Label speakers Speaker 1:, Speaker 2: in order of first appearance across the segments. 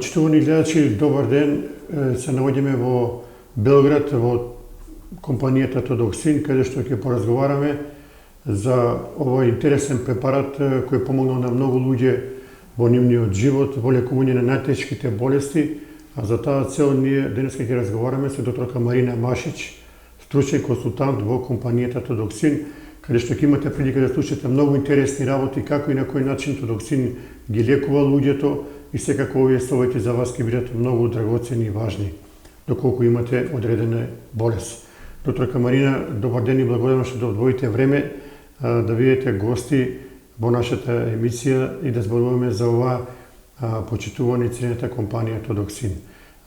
Speaker 1: Почитувани гледачи, добар ден. Се наоѓаме во Белград, во компанијата Тодоксин, каде што ќе поразговараме за овој интересен препарат кој помогнал на многу луѓе во нивниот живот, во лекување на најтешките болести. А за таа цел ние денес ќе разговараме со докторка Марина Машич, стручен консултант во компанијата Тодоксин, каде што ќе имате прилика да слушате многу интересни работи како и на кој начин Тодоксин ги лекува луѓето и секако овие совети за вас ќе бидат многу драгоцени и важни доколку имате одредена болест. Докторка Марина, добар ден и благодарам што одвоите време да бидете гости во нашата емисија и да зборуваме за оваа почитувана и ценета компанија Тодоксин.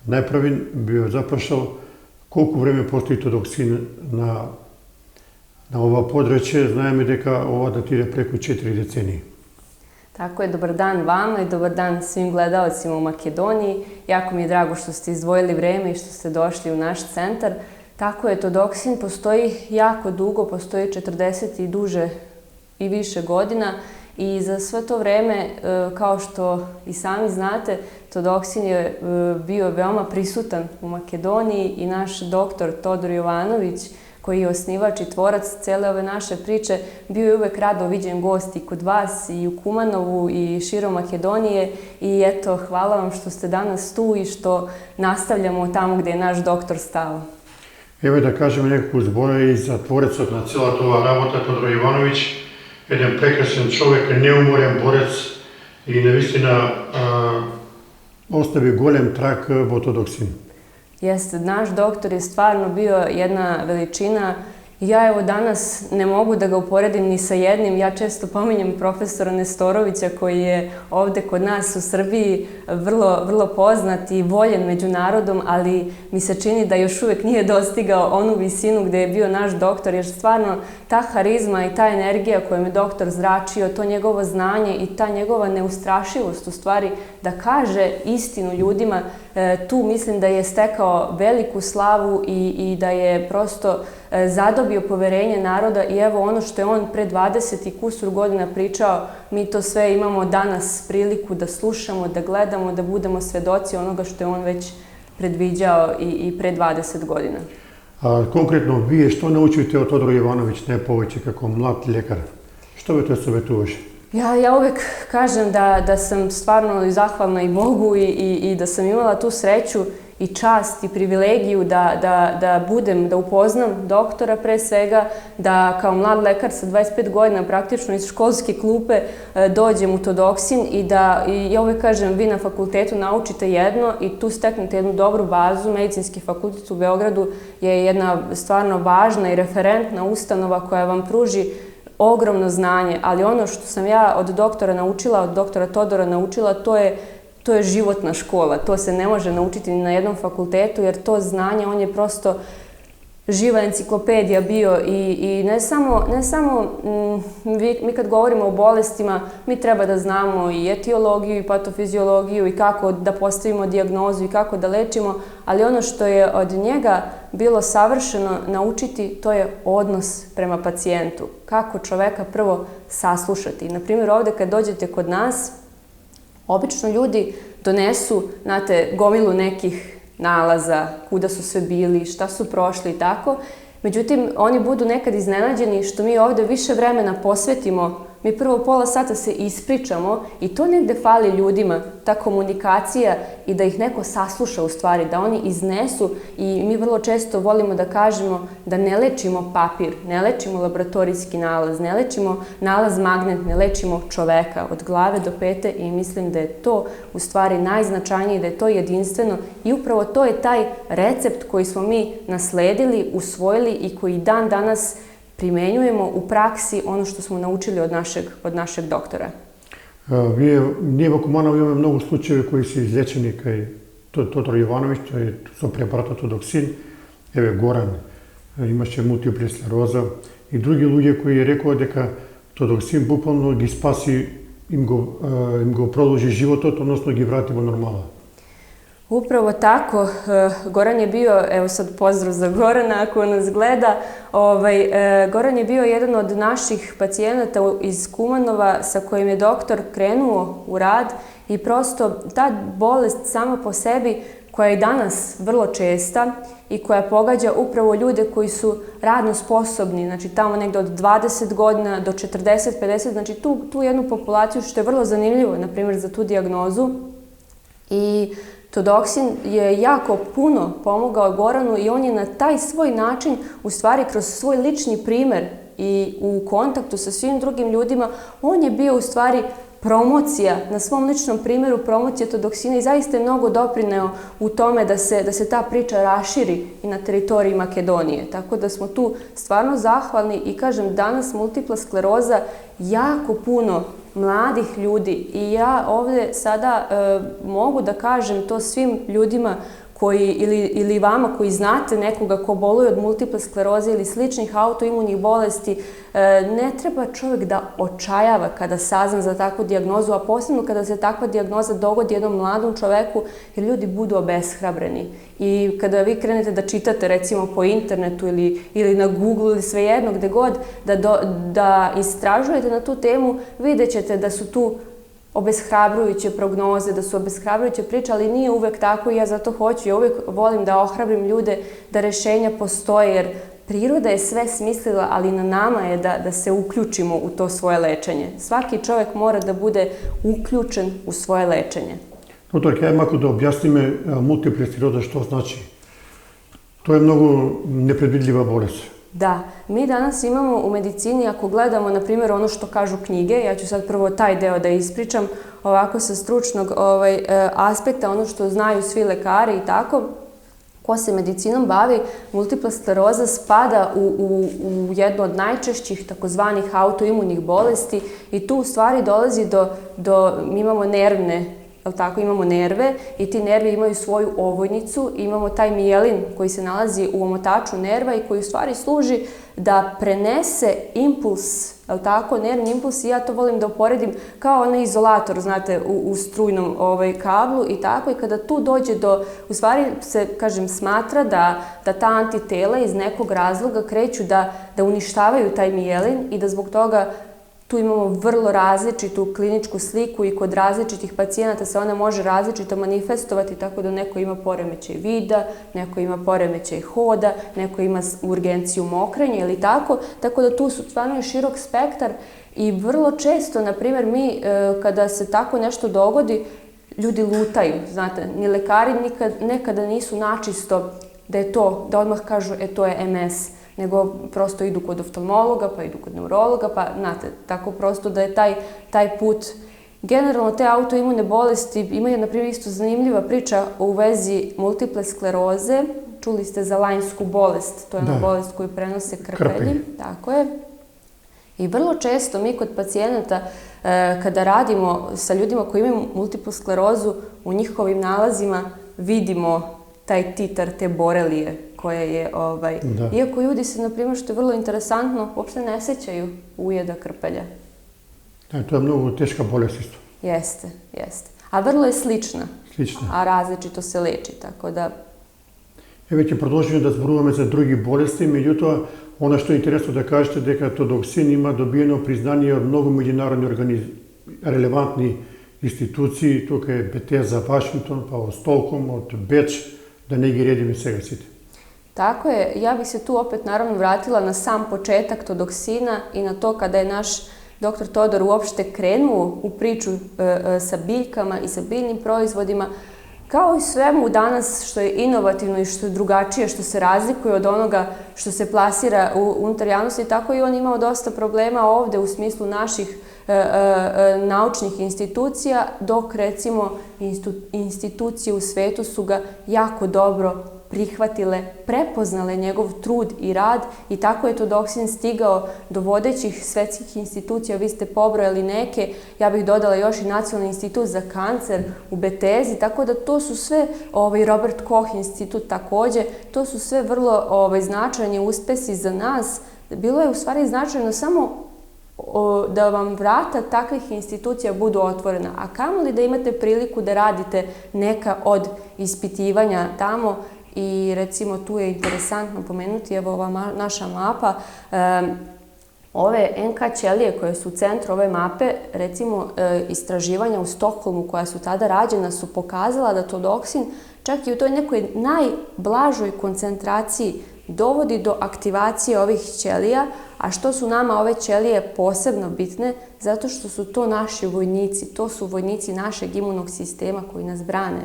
Speaker 1: Најпрвен би ја запрашал колку време постои Тодоксин на ова подрачје. Знаеме дека ова датира преку 4 децении.
Speaker 2: Tako je, dobar dan vama i dobar dan svim gledalcima u Makedoniji. Jako mi je drago što ste izdvojili vreme i što ste došli u naš centar. Tako je, Тодоксин postoji jako dugo, postoji 40 i duže i više godina i za sve to vreme, kao što i sami znate, Тодоксин je bio veoma prisutan u Makedoniji i naš doktor Todor Jovanović, koji je osnivač i tvorac cele ove naše priče, bio je uvek rado viđen gost i kod vas i u Kumanovu i širom Makedonije i eto, hvala vam što ste danas tu i što nastavljamo tamo gde je naš doktor stao.
Speaker 1: Evo da kažem неколку збора и за творецот на целата оваа работа, Тодор Јовановиќ, еден прекрасен човек, неуморен борец и навистина остави голем трак во Тодоксин.
Speaker 2: Jeste, naš doktor je stvarno bio jedna veličina. Ja evo danas ne mogu da ga uporedim ni sa jednim. Ja često pominjem profesora Nestorovića koji je ovde kod nas u Srbiji vrlo poznat i voljen među narodom, ali mi se čini da još uvek nije dostigao onu visinu gde je bio naš doktor, jer stvarno ta harizma i ta energija kojom je doktor zračio, to njegovo znanje i ta njegova neustrašivost u stvari da kaže istinu ljudima, tu mislim da je stekao veliku slavu i da je prosto zadobio poverenje naroda i evo ono što je on pre 20 i kusur godina pričao, mi to sve imamo danas priliku da slušamo, da gledamo, da budemo svedoci onoga što je on već predviđao i pre 20 godina.
Speaker 1: Konkretno, вие што научите од Тодор Јовановиќ најповеќе како млад лекар? Што ви тоа советуваше?
Speaker 2: Ja uvek kažem da sam stvarno zahvalna i Bogu i da sam imala tu sreću i čast i privilegiju da upoznam doktora pre svega, da kao mlad lekar sa 25 godina praktično iz školske klupe dođem u Тодоксин i da, ja uvek kažem, vi na fakultetu naučite jedno i tu steknete jednu dobru bazu. Medicinski fakultet u Beogradu je jedna stvarno važna i referentna ustanova koja vam pruži ogromno znanje, ali ono što sam ja od doktora naučila, od doktora Todora naučila, to je životna škola. To se ne može naučiti ni na jednom fakultetu, jer to znanje, on je prosto živa enciklopedija bio i ne samo mi kad govorimo o bolestima, mi treba da znamo i etiologiju i patofiziologiju i kako da postavimo dijagnozu i kako da lečimo, ali ono što je od njega bilo savršeno naučiti, to je odnos prema pacijentu. Kako čoveka prvo saslušati. Naprimjer, ovde kad dođete kod nas, obično ljudi donesu, znate, gomilu nekih nalaza, kuda su sve bili, šta su prošli i tako. Međutim, oni budu nekad iznenađeni što mi ovde više vremena posvetimo. Mi prvo pola sata se ispričamo i to negde fali ljudima, ta komunikacija i da ih neko sasluša u stvari, da oni iznesu i mi vrlo često volimo da kažemo da ne lečimo papir, ne lečimo laboratorijski nalaz, ne lečimo nalaz magnet, ne lečimo čoveka od glave do pete i mislim da je to u stvari najznačajnije, da je to jedinstveno i upravo to je taj recept koji smo mi nasledili, usvojili i koji dan danas primenjujemo u praksi ono što smo naučili od našeg doktora.
Speaker 1: Ние во Куманово имаме многу случаи кои се излечени кај Тодор Јовановиќ, тој со препаратот Тодоксин. Еве Горан имаше мултипла склероза и други луѓе кои рекоа дека Тодоксин буквално ги спаси, им го продолжи животот, односно ги врати во нормала.
Speaker 2: Upravo tako, Goran je bio, evo sad pozdrav za Gorana ako nas gleda, Goran je bio jedan od naših pacijenata iz Kumanova sa kojim je doktor krenuo u rad i prosto ta bolest sama po sebi koja je i danas vrlo česta i koja pogađa upravo ljude koji su radno sposobni, znači tamo negde od 20 godina do 40-50, znači tu jednu populaciju, što je vrlo zanimljivo, na primjer, za tu dijagnozu. I Todoksin je jako puno pomogao Goranu i on je na taj svoj način, u stvari kroz svoj lični primer i u kontaktu sa svim drugim ljudima, on je bio u stvari promocija, na svom ličnom primjeru promocija Todoksina i zaista je mnogo doprineo u tome da se ta priča raširi i na teritoriji Makedonije. Tako da smo tu stvarno zahvalni i kažem, danas multipla skleroza jako puno mladih ljudi i ja ovdje sada mogu da kažem to svim ljudima ili vama koji znate nekoga ko boluje od multiple skleroze ili sličnih autoimunih bolesti, ne treba čovjek da očajava kada sazna za takvu dijagnozu, a posebno kada se takva dijagnoza dogodi jednom mladom čoveku, jer ljudi budu obeshrabreni. I kada vi krenete da čitate recimo po internetu ili na Google ili svejedno gde god da istražujete na tu temu, vidjet ćete da su tu obeshrabrujuće prognoze, da su obeshrabrujuće priče, ali nije uvek tako i ja zato hoću. Ja uvek volim da ohrabrim ljude da rešenja postoje, jer priroda je sve smislila, ali na nama je da se uključimo u to svoje lečenje. Svaki čovjek mora da bude uključen u svoje lečenje.
Speaker 1: Doktorka, ja malo da objasnime multipla skleroza što znači. To je mnogo nepredvidljiva bolest.
Speaker 2: Da, mi danas imamo u medicini, ako gledamo, na primjer, ono što kažu knjige, ja ću sad prvo taj deo da ispričam, ovako sa stručnog aspekta, ono što znaju svi lekari i tako, ko se medicinom bavi, multipla skleroza spada u jednu od najčešćih takozvanih autoimunih bolesti i tu u stvari dolazi mi imamo imamo nerve i ti nervi imaju svoju ovojnicu, imamo taj mijelin koji se nalazi u omotaču nerva i koji u stvari služi da prenese impuls, nervni impuls, i ja to volim da uporedim kao onaj izolator, znate, u strujnom kablu i tako, i kada tu dođe u stvari se, kažem, smatra da ta antitela iz nekog razloga kreću da uništavaju taj mijelin i da zbog toga tu imamo vrlo različitu kliničku sliku i kod različitih pacijenata se ona može različito manifestovati, tako da neko ima poremećaj vida, neko ima poremećaj hoda, neko ima urgenciju mokrenja ili tako, tako da tu su stvarno širok spektar i vrlo često, na primjer, mi kada se tako nešto dogodi, ljudi lutaju, znate, ni lekari nekada nisu načisto da je to, da odmah kažu, to je MS, nego prosto idu kod oftalmologa, pa idu kod neurologa, pa, znate, tako prosto da je taj put. Generalno, te autoimune bolesti imaju, na primjer, isto zanimljiva priča u vezi multiple skleroze. Čuli ste za Lajnsku bolest, to je ona bolest koju prenose krpelji. Tako je. I vrlo često mi kod pacijenata, kada radimo sa ljudima koji imaju multiplu sklerozu, u njihovim nalazima vidimo taj titar te borelije koje je, iako ljudi se, na primjer, što je vrlo interesantno, uopšte ne sećaju ujeda krpelja.
Speaker 1: To je mnogo teška bolest isto.
Speaker 2: Jeste. A vrlo je slična.
Speaker 1: Slična.
Speaker 2: A različito se leči, tako da...
Speaker 1: Evo će продолжиме да зборуваме за други болести, меѓутоа, она што е интересно да кажете дека Тодоксин има добиено признание од многу меѓународни релевантни институции, тука е Бетеза, Вашингтон, па од Стокхолм, од Беч, да не ги редиме сега сите.
Speaker 2: Tako je, ja bih se tu opet naravno vratila na sam početak Todoksina i na to kada je naš dr. Todor uopšte krenuo u priču sa biljkama i sa biljnim proizvodima, kao i svemu danas što je inovativno i što je drugačije, što se razlikuje od onoga što se plasira unutar javnosti, tako i on imao dosta problema ovde u smislu naših naučnih institucija, dok recimo institucije u svetu su ga jako dobro prihvatile, prepoznale njegov trud i rad i tako je Todoksin stigao do vodećih svetskih institucija. Vi ste pobrojali neke, ja bih dodala još i Nacionalni institut za kancer u Betezi, tako da to su sve, Robert Koch institut takođe, to su sve vrlo značajni uspesi za nas. Bilo je u stvari značajno samo da vam vrata takvih institucija budu otvorena, a kamoli da imate priliku da radite neka od ispitivanja tamo. I recimo tu je interesantno pomenuti, evo ova naša mapa, Ove NK ćelije koje su u centru ove mape, recimo istraživanja u Stokholmu koja su tada rađena, su pokazala da todoksin čak i u toj nekoj najblažoj koncentraciji dovodi do aktivacije ovih ćelija. A što su nama ove ćelije posebno bitne? Zato što su to naši vojnici, to su vojnici našeg imunog sistema koji nas brane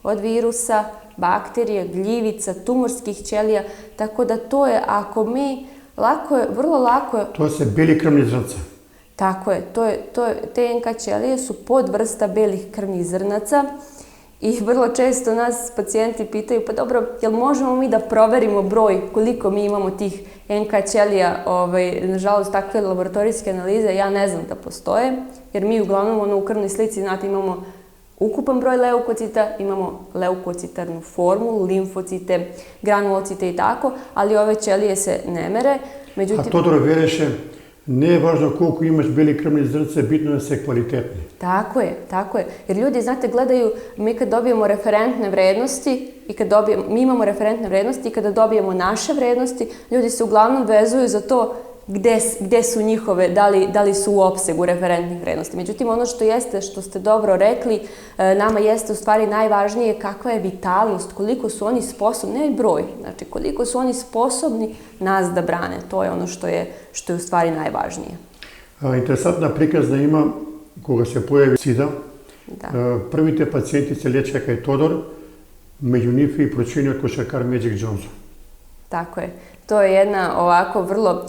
Speaker 2: od virusa, bakterije, gljivica, tumorskih ćelija, tako da to je, ako mi vrlo lako...
Speaker 1: To se beli krvni zrnca.
Speaker 2: Tako je, te NK ćelije su podvrsta belih krvnih zrnaca i vrlo često nas pacijenti pitaju, pa dobro, jel možemo mi da proverimo broj koliko mi imamo tih NK ćelija? Nažalost, takve laboratorijske analize ja ne znam da postoje, jer mi uglavnom u krvnoj slici, znate, imamo ukupan broj leukocita, imamo leukocitarnu formulu, limfocite, granulocite i tako, ali ove ćelije se ne mere.
Speaker 1: A Todor vereše, ne je važno koliko imaš beli krvni zrnce, bitno je da se kvalitetni.
Speaker 2: Tako je. Jer ljudi, znate, gledaju, mi kad dobijemo referentne vrednosti, mi imamo referentne vrednosti i kada dobijemo naše vrednosti, ljudi se uglavnom vezuju za to gde su njihove, da li su u opsegu referentnih vrednosti. Međutim, ono što ste dobro rekli, nama jeste u stvari najvažnije kakva je vitalnost, koliko su oni sposobni, ne broj, znači koliko su oni sposobni nas da brane. To je ono što je u stvari najvažnije.
Speaker 1: Interesantna prikazna ima koga se pojavi sida. Prvi te pacijenti se liječe kao Todor, među njih i pročinio košarkar Magic Johnson.
Speaker 2: Tako je. To je jedna ovako vrlo...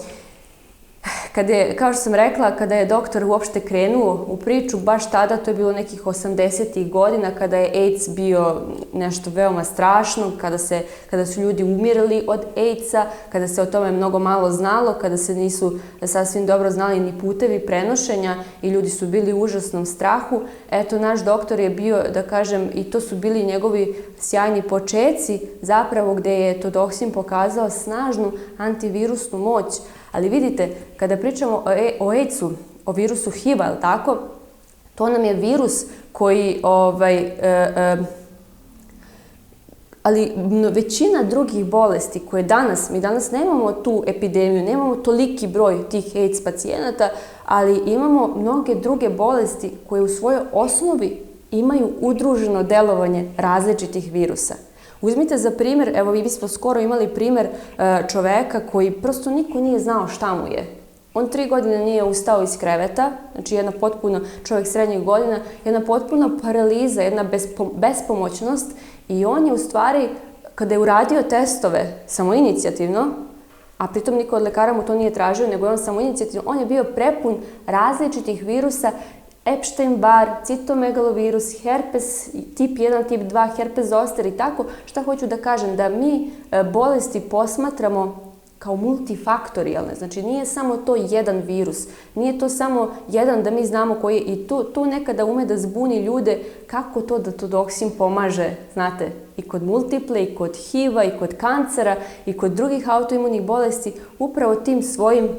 Speaker 2: Kao što sam rekla, kada je doktor uopšte krenuo u priču, baš tada, to je bilo nekih 80-ih godina, kada je AIDS bio nešto veoma strašno, kada su ljudi umirali od AIDS-a, kada se o tome mnogo malo znalo, kada se nisu sasvim dobro znali ni putevi prenošenja i ljudi su bili u užasnom strahu. Eto, naš doktor je bio, da kažem, i to su bili njegovi sjajni počeci, zapravo gde je todoksin pokazao snažnu antivirusnu moć. Ali vidite, kada pričamo o AIDS-u, o virusu HIV-a, ali tako, to nam je virus koji, ali većina drugih bolesti koje mi danas nemamo tu epidemiju, nemamo toliki broj tih AIDS pacijenata, ali imamo mnoge druge bolesti koje u svojoj osnovi imaju udruženo delovanje različitih virusa. Uzmite za primjer, evo mi bismo skoro imali primjer čoveka koji prosto niko nije znao šta mu je. On 3 godine nije ustao iz kreveta, znači jedna potpuno, čovjek srednjih godina, jedna potpuna paraliza, jedna bespomoćnost i on je u stvari, kada je uradio testove samoinicijativno, a pritom niko od lekara mu to nije tražio, nego je on samoinicijativno, on je bio prepun različitih virusa, Epstein-Barr, citomegalovirus, herpes tip 1, tip 2, herpes zoster i tako. Šta hoću da kažem? Da mi bolesti posmatramo kao multifaktorijalne. Znači, nije samo to jedan virus, nije to samo jedan da mi znamo koji je. I to nekada ume da zbuni ljude kako to da todoksin pomaže, znate, i kod multiple, i kod HIV-a, i kod kancera, i kod drugih autoimunih bolesti, upravo tim svojim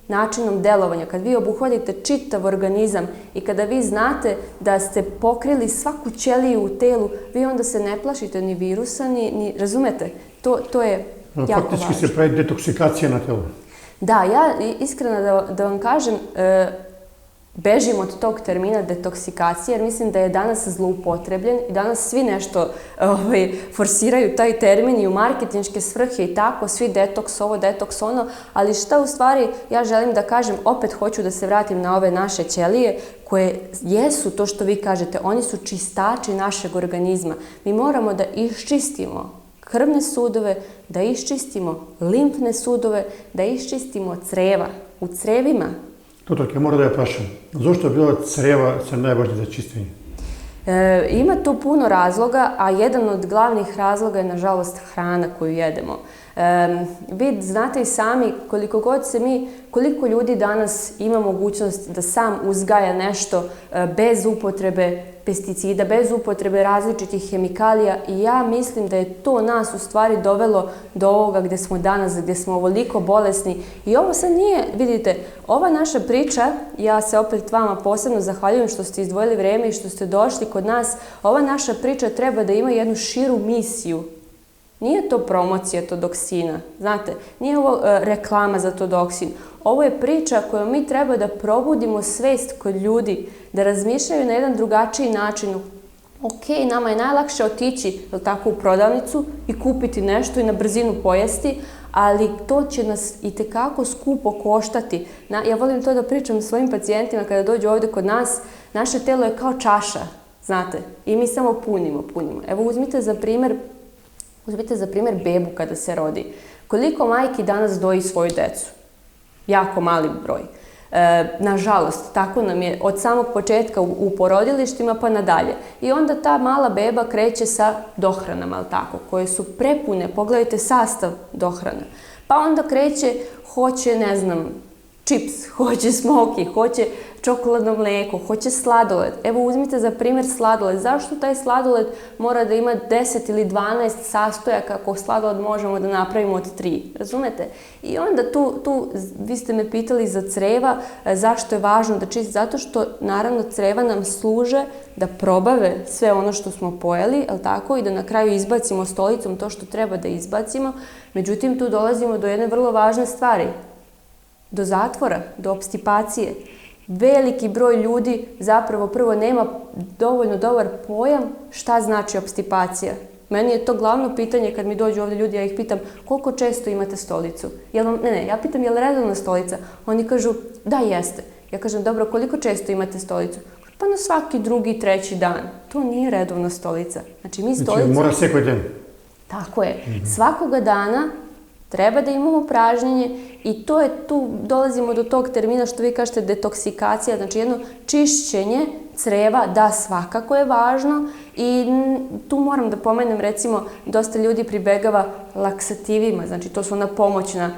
Speaker 2: načinom delovanja. Kad vi obuhvatite čitav organizam i kada vi znate da ste pokrili svaku ćeliju u telu, vi onda se ne plašite ni virusa, ni razumete. To je jako važno.
Speaker 1: Faktički se pravi detoksikacija na telu.
Speaker 2: Da, ja iskreno da vam kažem, bežim od tog termina detoksikacije, jer mislim da je danas zloupotrebljen i danas svi nešto forsiraju taj termin i u marketinške svrhe i tako, svi detoks ovo, detoks ono, ali šta u stvari ja želim da kažem, opet hoću da se vratim na ove naše ćelije koje jesu to što vi kažete, oni su čistači našeg organizma. Mi moramo da iščistimo krvne sudove, da iščistimo limfne sudove, da iščistimo creva. U crevima
Speaker 1: Doktorke, moram da je prašam. Zašto je bilo creva najvažnije za čišćenje?
Speaker 2: Ima tu puno razloga, a jedan od glavnih razloga je, nažalost, hrana koju jedemo. Vi znate i sami koliko ljudi danas ima mogućnost da sam uzgaja nešto bez upotrebe pesticida, bez upotrebe različitih hemikalija i ja mislim da je to nas u stvari dovelo do ovoga gde smo danas, gde smo ovoliko bolesni. I ovo sad nije, vidite, ova naša priča, ja se opet vama posebno zahvaljujem što ste izdvojili vreme i što ste došli kod nas, ova naša priča treba da ima jednu širu misiju. Nije to promocija todoksina, znate, nije ovo reklama za todoksin. Ovo je priča kojom mi treba da probudimo svest kod ljudi, da razmišljaju na jedan drugačiji način. Ok, nama je najlakše otići tako, u prodavnicu i kupiti nešto i na brzinu pojesti, ali to će nas itekako skupo koštati. Ja volim to da pričam svojim pacijentima kada dođu ovde kod nas. Naše telo je kao čaša, znate, i mi samo punimo. Evo uzmite za primjer bebu kada se rodi. Koliko majki danas doji svoju decu? Jako mali broj. Nažalost, tako nam je od samog početka u porodilištima pa nadalje. I onda ta mala beba kreće sa dohranama, ali tako, koje su prepune, pogledajte sastav dohrana. Pa onda kreće, hoće, ne znam, čips, hoće smoki, hoće čokoladno mlijeko, hoće sladoled. Evo uzmite za primjer sladoled. Zašto taj sladoled mora da ima 10 ili 12 sastojaka ako sladoled možemo da napravimo od 3? Razumete? I onda tu vi ste me pitali za creva, zašto je važno da čisti? Zato što naravno creva nam služe da probave sve ono što smo pojeli, je li tako? I da na kraju izbacimo stolicom to što treba da izbacimo. Međutim, tu dolazimo do jedne vrlo važne stvari. Do zatvora, do opstipacije. Veliki broj ljudi zapravo prvo nema dovoljno dobar pojam šta znači opstipacija. Meni je to glavno pitanje kad mi dođu ovdje ljudi, ja ih pitam koliko često imate stolicu? Ja pitam je li redovna stolica? Oni kažu da jeste. Ja kažem dobro, koliko često imate stolicu? Pa na svaki drugi, treći dan. To nije redovna stolica. Znači
Speaker 1: mora svaki dan.
Speaker 2: Tako je. Svakoga dana treba da imamo pražnjenje i tu dolazimo do tog termina što vi kažete detoksikacija, znači jedno čišćenje creva, da svakako je važno i tu moram da pomenem recimo dosta ljudi pribegava laksativima, znači to su ona pomoćna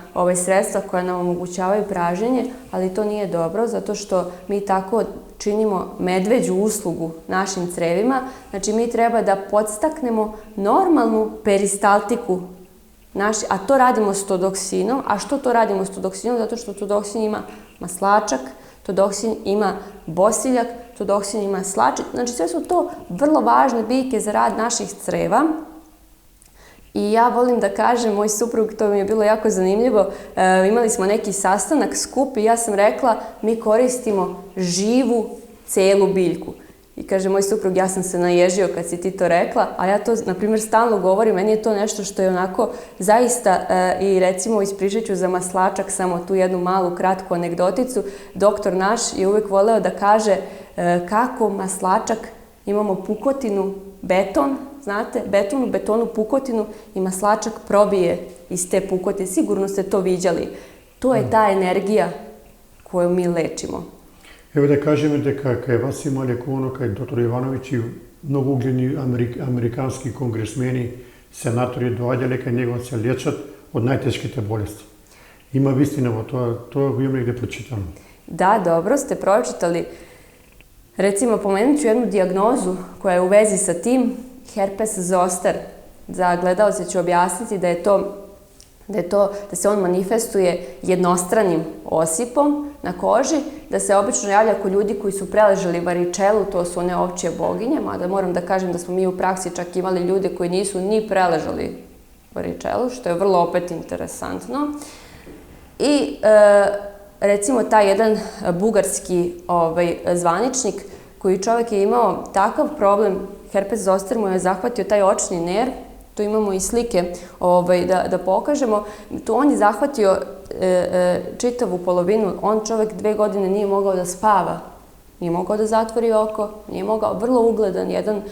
Speaker 2: sredstva koja nam omogućavaju pražnjenje, ali to nije dobro zato što mi tako činimo medveđu uslugu našim crevima, znači mi treba da podstaknemo normalnu peristaltiku a to radimo s todoksinom. A što to radimo s todoksinom? Zato što todoksin ima maslačak, todoksin ima bosiljak, todoksin ima slačik. Znači sve su to vrlo važne biljke za rad naših creva. I ja volim da kažem, moj suprug, to mi je bilo jako zanimljivo, imali smo neki sastanak, skup i ja sam rekla mi koristimo živu celu biljku. I kaže moj suprug, ja sam se naježio kad si ti to rekla, a ja to, na primjer, stalno govorim, meni je to nešto što je onako zaista, i recimo ispričat ću za maslačak samo tu jednu malu kratku anegdoticu. Doktor naš je uvek voleo da kaže kako maslačak, imamo pukotinu, beton, znate, u betonu pukotinu i maslačak probije iz te pukotine. Sigurno ste to viđali. To je ta energija koju mi lečimo.
Speaker 1: Evo da kažem da kaj vas ima lekovno, kaj dr. Ivanović i mnogo ugledni amerikanski kongresmeni, senatori dođali kaj njega se liječat od najteškite bolesti. Ima istinovo, to imam negdje pročitano.
Speaker 2: Da, dobro ste pročitali. Recimo, pomenut ću jednu dijagnozu koja je u vezi sa tim, herpes zoster. Za gledalce ću objasniti da se on manifestuje jednostranim osipom na koži, da se obično javlja kod ljudi koji su preležali varičelu, to su one ovčje boginje, mada moram da kažem da smo mi u praksi čak imali ljude koji nisu ni preležali varičelu, što je vrlo opet interesantno. I recimo taj jedan bugarski zvaničnik koji čovjek je imao takav problem, herpes zoster mu je zahvatio taj očni nerv, tu imamo i slike da pokažemo, tu on je zahvatio čitavu polovinu, on čovjek 2 godine nije mogao da spava, nije mogao da zatvori oko, nije mogao, vrlo ugledan, jedan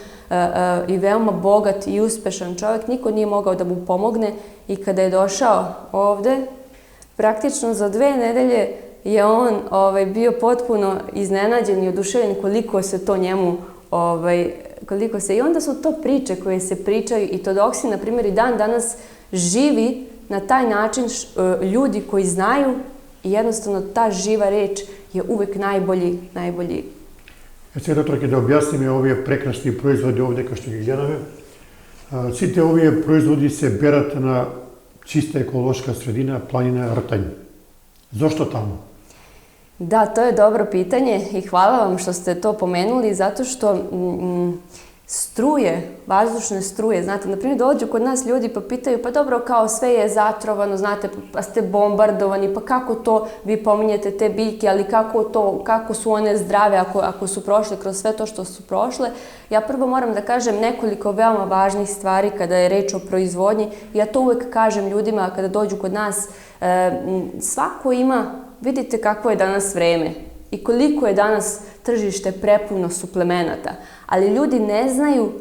Speaker 2: i veoma bogat i uspešan čovjek, niko nije mogao da mu pomogne i kada je došao ovde, praktično za 2 nedelje je on bio potpuno iznenađen i oduševljen koliko se to njemu i onda su to priče koje se pričaju i todoksin, na primjer, i dan danas živi na taj način ljudi koji znaju i jednostavno ta živa reč je uvek najbolji.
Speaker 1: Sada, doktorke, da objasnim ove prekrasni proizvodi ovdje kao što ih gledame. Svi te ove proizvodi se berate na čista ekološka sredina, planina Rtanj. Zašto tamo?
Speaker 2: Da, to je dobro pitanje i hvala vam što ste to pomenuli, zato što struje, vazdušne struje. Znate, na primjer, dođu kod nas ljudi pa pitaju, pa dobro, kao sve je zatrovano, znate, pa ste bombardovani, pa kako to vi pominjete te biljke, ali kako su one zdrave ako su prošle kroz sve to što su prošle. Ja prvo moram da kažem nekoliko veoma važnih stvari kada je reč o proizvodnji. Ja to uvek kažem ljudima kada dođu kod nas. Svako ima, vidite kako je danas vreme i koliko je danas tržište prepuno suplemenata, ali ljudi ne znaju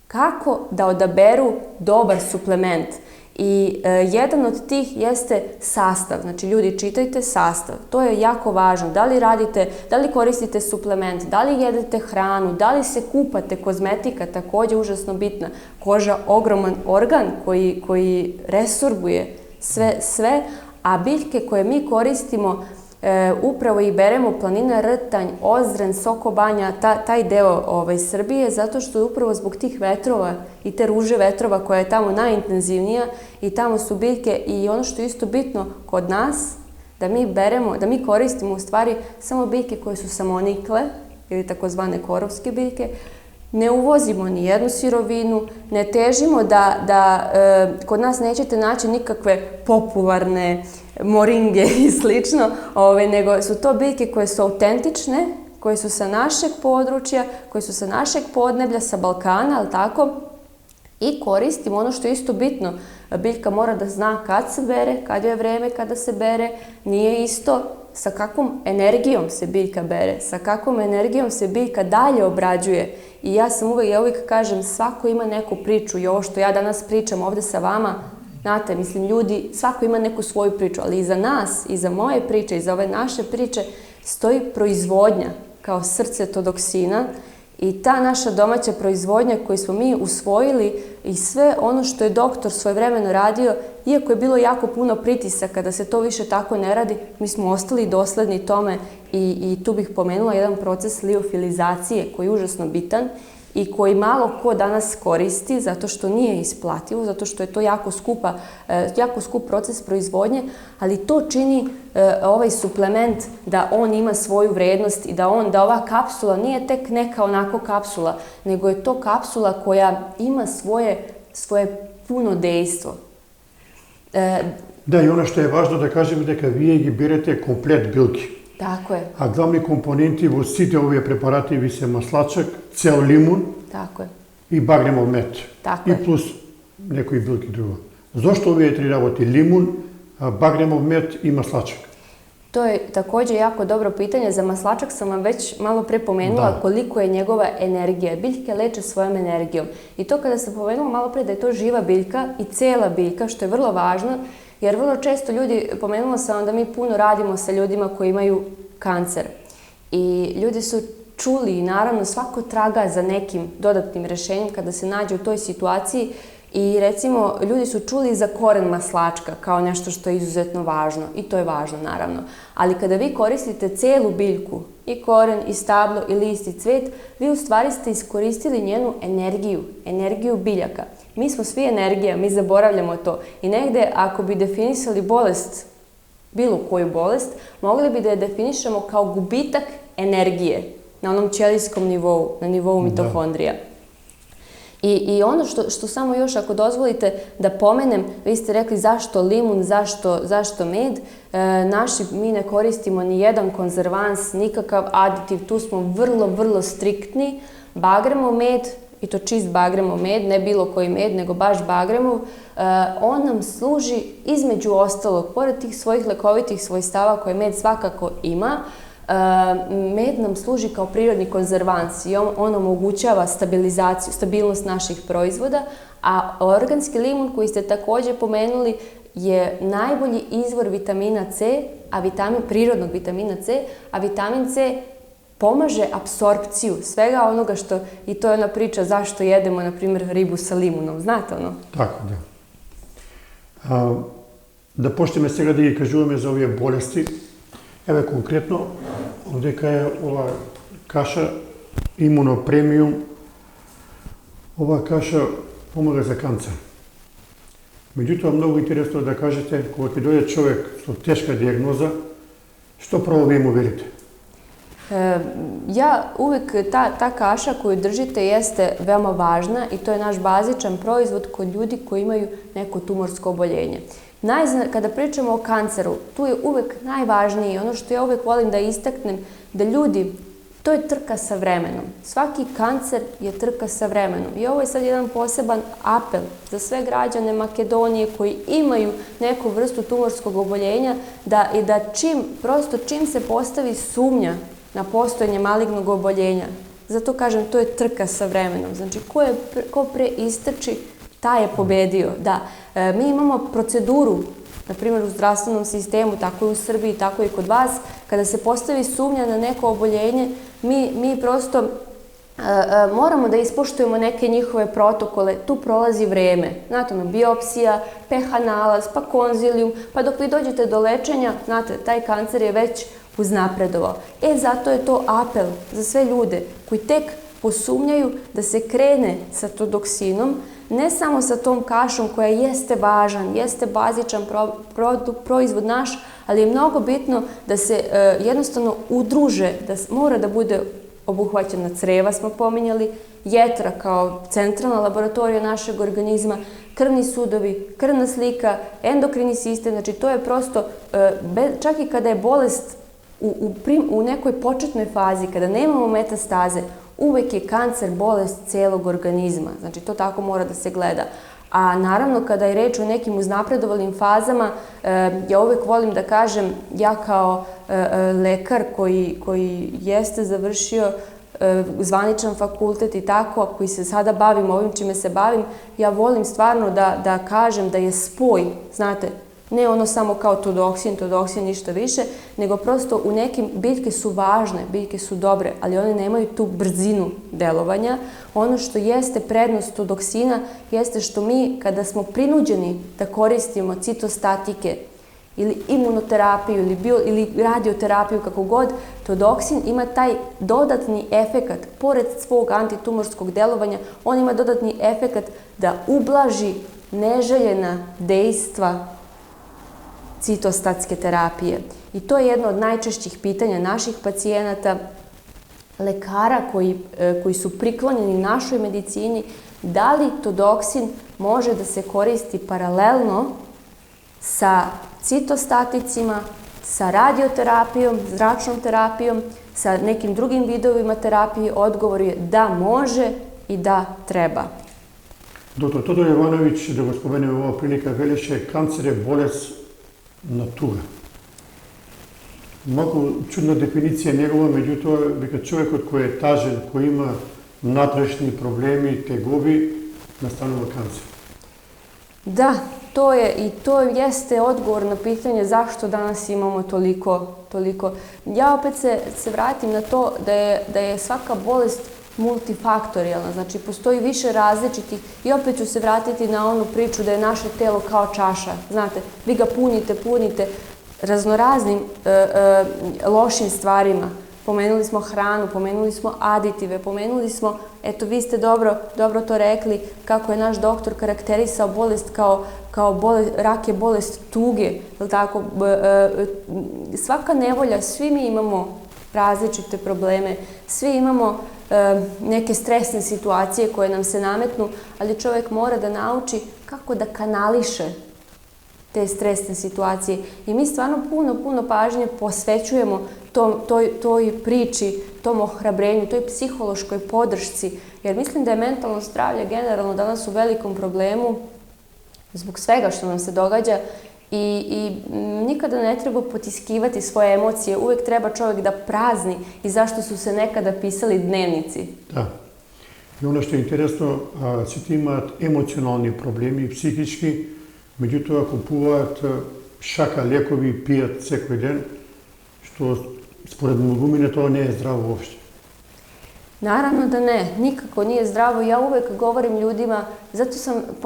Speaker 2: kako da odaberu dobar suplement. I jedan od tih jeste sastav. Znači, ljudi, čitajte sastav. To je jako važno. Da li koristite suplement, da li jedete hranu, da li se kupate, kozmetika, također užasno bitna. Koža, ogroman organ koji resorbuje sve, a biljke koje mi koristimo, upravo i beremo planina Rtanj, Ozren, Sokobanja, taj deo Srbije, zato što je upravo zbog tih vetrova i te ruže vetrova koja je tamo najintenzivnija i tamo su biljke. I ono što je isto bitno kod nas, da mi koristimo u stvari samo biljke koje su samonikle ili takozvane korovske biljke. Ne uvozimo ni jednu sirovinu, ne težimo da kod nas nećete naći nikakve popularne moringe i slično, nego su to biljke koje su autentične, koje su sa našeg područja, koje su sa našeg podneblja, sa Balkana, ali tako, i koristimo ono što je isto bitno. Biljka mora da zna kad se bere, kad je vreme kada se bere, nije isto sa kakvom energijom se biljka bere, sa kakvom energijom se biljka dalje obrađuje. I ja uvijek kažem, svako ima neku priču i ovo što ja danas pričam ovde sa vama, znate, mislim, ljudi, svako ima neku svoju priču, ali iza nas, iza moje priče, iza ove naše priče stoji proizvodnja kao srce Todoksina i ta naša domaća proizvodnja koju smo mi usvojili i sve ono što je doktor svojevremeno radio, iako je bilo jako puno pritisaka da se to više tako ne radi, mi smo ostali dosledni tome i tu bih pomenula jedan proces liofilizacije koji je užasno bitan i koji malo ko danas koristi zato što nije isplativo, zato što je to jako skup proces proizvodnje, ali to čini ovaj suplement da on ima svoju vrednost i da ova kapsula nije tek neka onako kapsula, nego je to kapsula koja ima svoje puno dejstvo.
Speaker 1: Da, i ono što je važno da kažem da kad vi birate komplet biljki.
Speaker 2: Tako je.
Speaker 1: A glavni komponenti vo sите ove preparati vi se maslačak, ceo limun.
Speaker 2: Tako je.
Speaker 1: I bagremov met.
Speaker 2: Tako
Speaker 1: I
Speaker 2: je.
Speaker 1: plus nekoj biljki drugo. Zašto ove tri работи? Limun, bagremov met i maslačak.
Speaker 2: To je također jako dobro pitanje. Za maslačak sam vam već malo pre pomenula koliko je njegova energija. Biljke leče svojom energijom. I to kada sam pomenula malo pre da je to živa biljka i cela biljka, što je vrlo važno, jer vrlo često ljudi, pomenula sam vam da mi puno radimo sa ljudima koji imaju kancer. I ljudi su čuli i naravno svako traga za nekim dodatnim rešenjem kada se nađe u toj situaciji i recimo ljudi su čuli za koren maslačka kao nešto što je izuzetno važno i to je važno naravno. Ali kada vi koristite celu biljku, i koren, i stablo, i list, i cvet, vi u stvari ste iskoristili njenu energiju biljaka. Mi smo svi energija, mi zaboravljamo to i negde ako bi definisali bolest, bilo koju bolest, mogli bi da je definišemo kao gubitak energije na onom ćelijskom nivou, na nivou mitohondrija. I ono što samo još ako dozvolite da pomenem, vi ste rekli zašto limun, zašto med, mi ne koristimo ni jedan konzervans, nikakav aditiv, tu smo vrlo striktni. Bagremov med, i to čist bagremov med, ne bilo koji med, nego baš bagremov, on nam služi između ostalog, pored tih svojih lekovitih svojstava koje med svakako ima, med nam služi kao prirodni konzervans i on omogućava stabilizaciju, stabilnost naših proizvoda, a organski limun koji ste također pomenuli je najbolji izvor vitamina C, prirodnog vitamina C, a vitamin C pomaže apsorpciju svega onoga što, i to je ona priča zašto jedemo, na primjer, ribu sa limunom, znate ono?
Speaker 1: Tako, da. Da počneme сега да ги кажуваме за овие болести. Еве конкретно, овдека е ова каша имунопремиум. Ова каша помага за канцер. Меѓутоа, многу интересно да кажете, кога ќе дојде човек со тешка диагноза, што прво ви му велите?
Speaker 2: Ja uvek, ta kaša koju držite jeste veoma važna i to je naš bazičan proizvod kod ljudi koji imaju neko tumorsko oboljenje. Kada pričamo o kanceru, tu je uvek najvažnije, ono što ja uvek volim da istaknem, da ljudi, to je trka sa vremenom. Svaki kancer je trka sa vremenom. I ovo je sad jedan poseban apel za sve građane Makedonije koji imaju neku vrstu tumorskog oboljenja, da čim se postavi sumnja na postojanje malignog oboljenja, zato kažem, to je trka sa vremenom. Znači, ko pre istrči, taj je pobedio. Da, mi imamo proceduru, na primjer u zdravstvenom sistemu, tako i u Srbiji, tako i kod vas, kada se postavi sumnja na neko oboljenje, mi prosto moramo da ispoštujemo neke njihove protokole, tu prolazi vreme. Znate, biopsija, pH nalaz, pa konzilijum, pa dok vi dođete do lečenja, znate, taj kancer je već uznapredovao. Zato je to apel za sve ljude koji tek posumnjaju da se krene sa todoksinom, ne samo sa tom kašom koja jeste važan, jeste bazičan proizvod naš, ali je mnogo bitno da se jednostavno udruže, da mora da bude obuhvaćena creva, smo pominjali, jetra kao centralna laboratorija našeg organizma, krvni sudovi, krvna slika, endokrini sistem, znači to je prosto, čak i kada je bolest u nekoj početnoj fazi, kada nemamo metastaze, uvek je kancer bolest celog organizma. Znači, to tako mora da se gleda. A naravno, kada je reč o nekim uznapredovalim fazama, ja uvek volim da kažem, ja kao lekar koji jeste završio zvaničan fakultet i tako, koji se sada bavim ovim čime se bavim, ja volim stvarno da kažem da je spoj, znate, ne ono samo kao todoksin, ništa više, nego prosto u nekim biljke su važne, biljke su dobre, ali one nemaju tu brzinu delovanja. Ono što jeste prednost todoksina jeste što mi, kada smo prinuđeni da koristimo citostatike ili imunoterapiju ili radioterapiju, kako god, todoksin ima taj dodatni efekat, pored svog antitumorskog delovanja, on ima dodatni efekat da ublaži neželjena dejstva citostatske terapije. I to je jedno od najčešćih pitanja naših pacijenata, lekara koji su priklonjeni našoj medicini, da li todoksin može da se koristi paralelno sa citostaticima, sa radioterapijom, zračnom terapijom, sa nekim drugim vidovima terapije. Odgovor je da može i da treba.
Speaker 1: Doktor Todor Jovanović, da ga spomenem ova prilika, veliše, kancer je bolest natura. Малко чудна дефиниция негова, меѓутоа, вика човекот кој е тажен, кој има внатрешни проблеми, тегоби, настанува канцер.
Speaker 2: Da, to jeste odgovor na pitanje zašto danas imamo toliko. Ja opet se vratim na to da je svaka bolest multifaktorijalna, znači postoji više različitih i opet ću se vratiti na onu priču da je naše telo kao čaša, znate, vi ga punite raznoraznim lošim stvarima. Pomenuli smo hranu, pomenuli smo aditive, pomenuli smo, eto vi ste dobro to rekli, kako je naš doktor karakterisao bolest kao rak je bolest tuge, je li tako? Svaka nevolja, svi mi imamo različite probleme, svi imamo neke stresne situacije koje nam se nametnu, ali čovjek mora da nauči kako da kanališe te stresne situacije. I mi stvarno puno pažnje posvećujemo toj priči, tom ohrabrenju, toj psihološkoj podršci, jer mislim da je mentalno zdravlje generalno danas u velikom problemu zbog svega što nam se događa i nikada ne treba potiskivati svoje emocije, uvek treba čovjek da prazni i zašto su se nekada pisali dnevnici.
Speaker 1: Da. I ono što je interesno, svi ti imat emocionalni problemi, psihički, međutim, kupovat šaka lijekovi, pijat sekoj den, što spored mnogumine to ne je zdravo uopšte.
Speaker 2: Naravno da ne, nikako nije zdravo. Ja uvek govorim ljudima, zato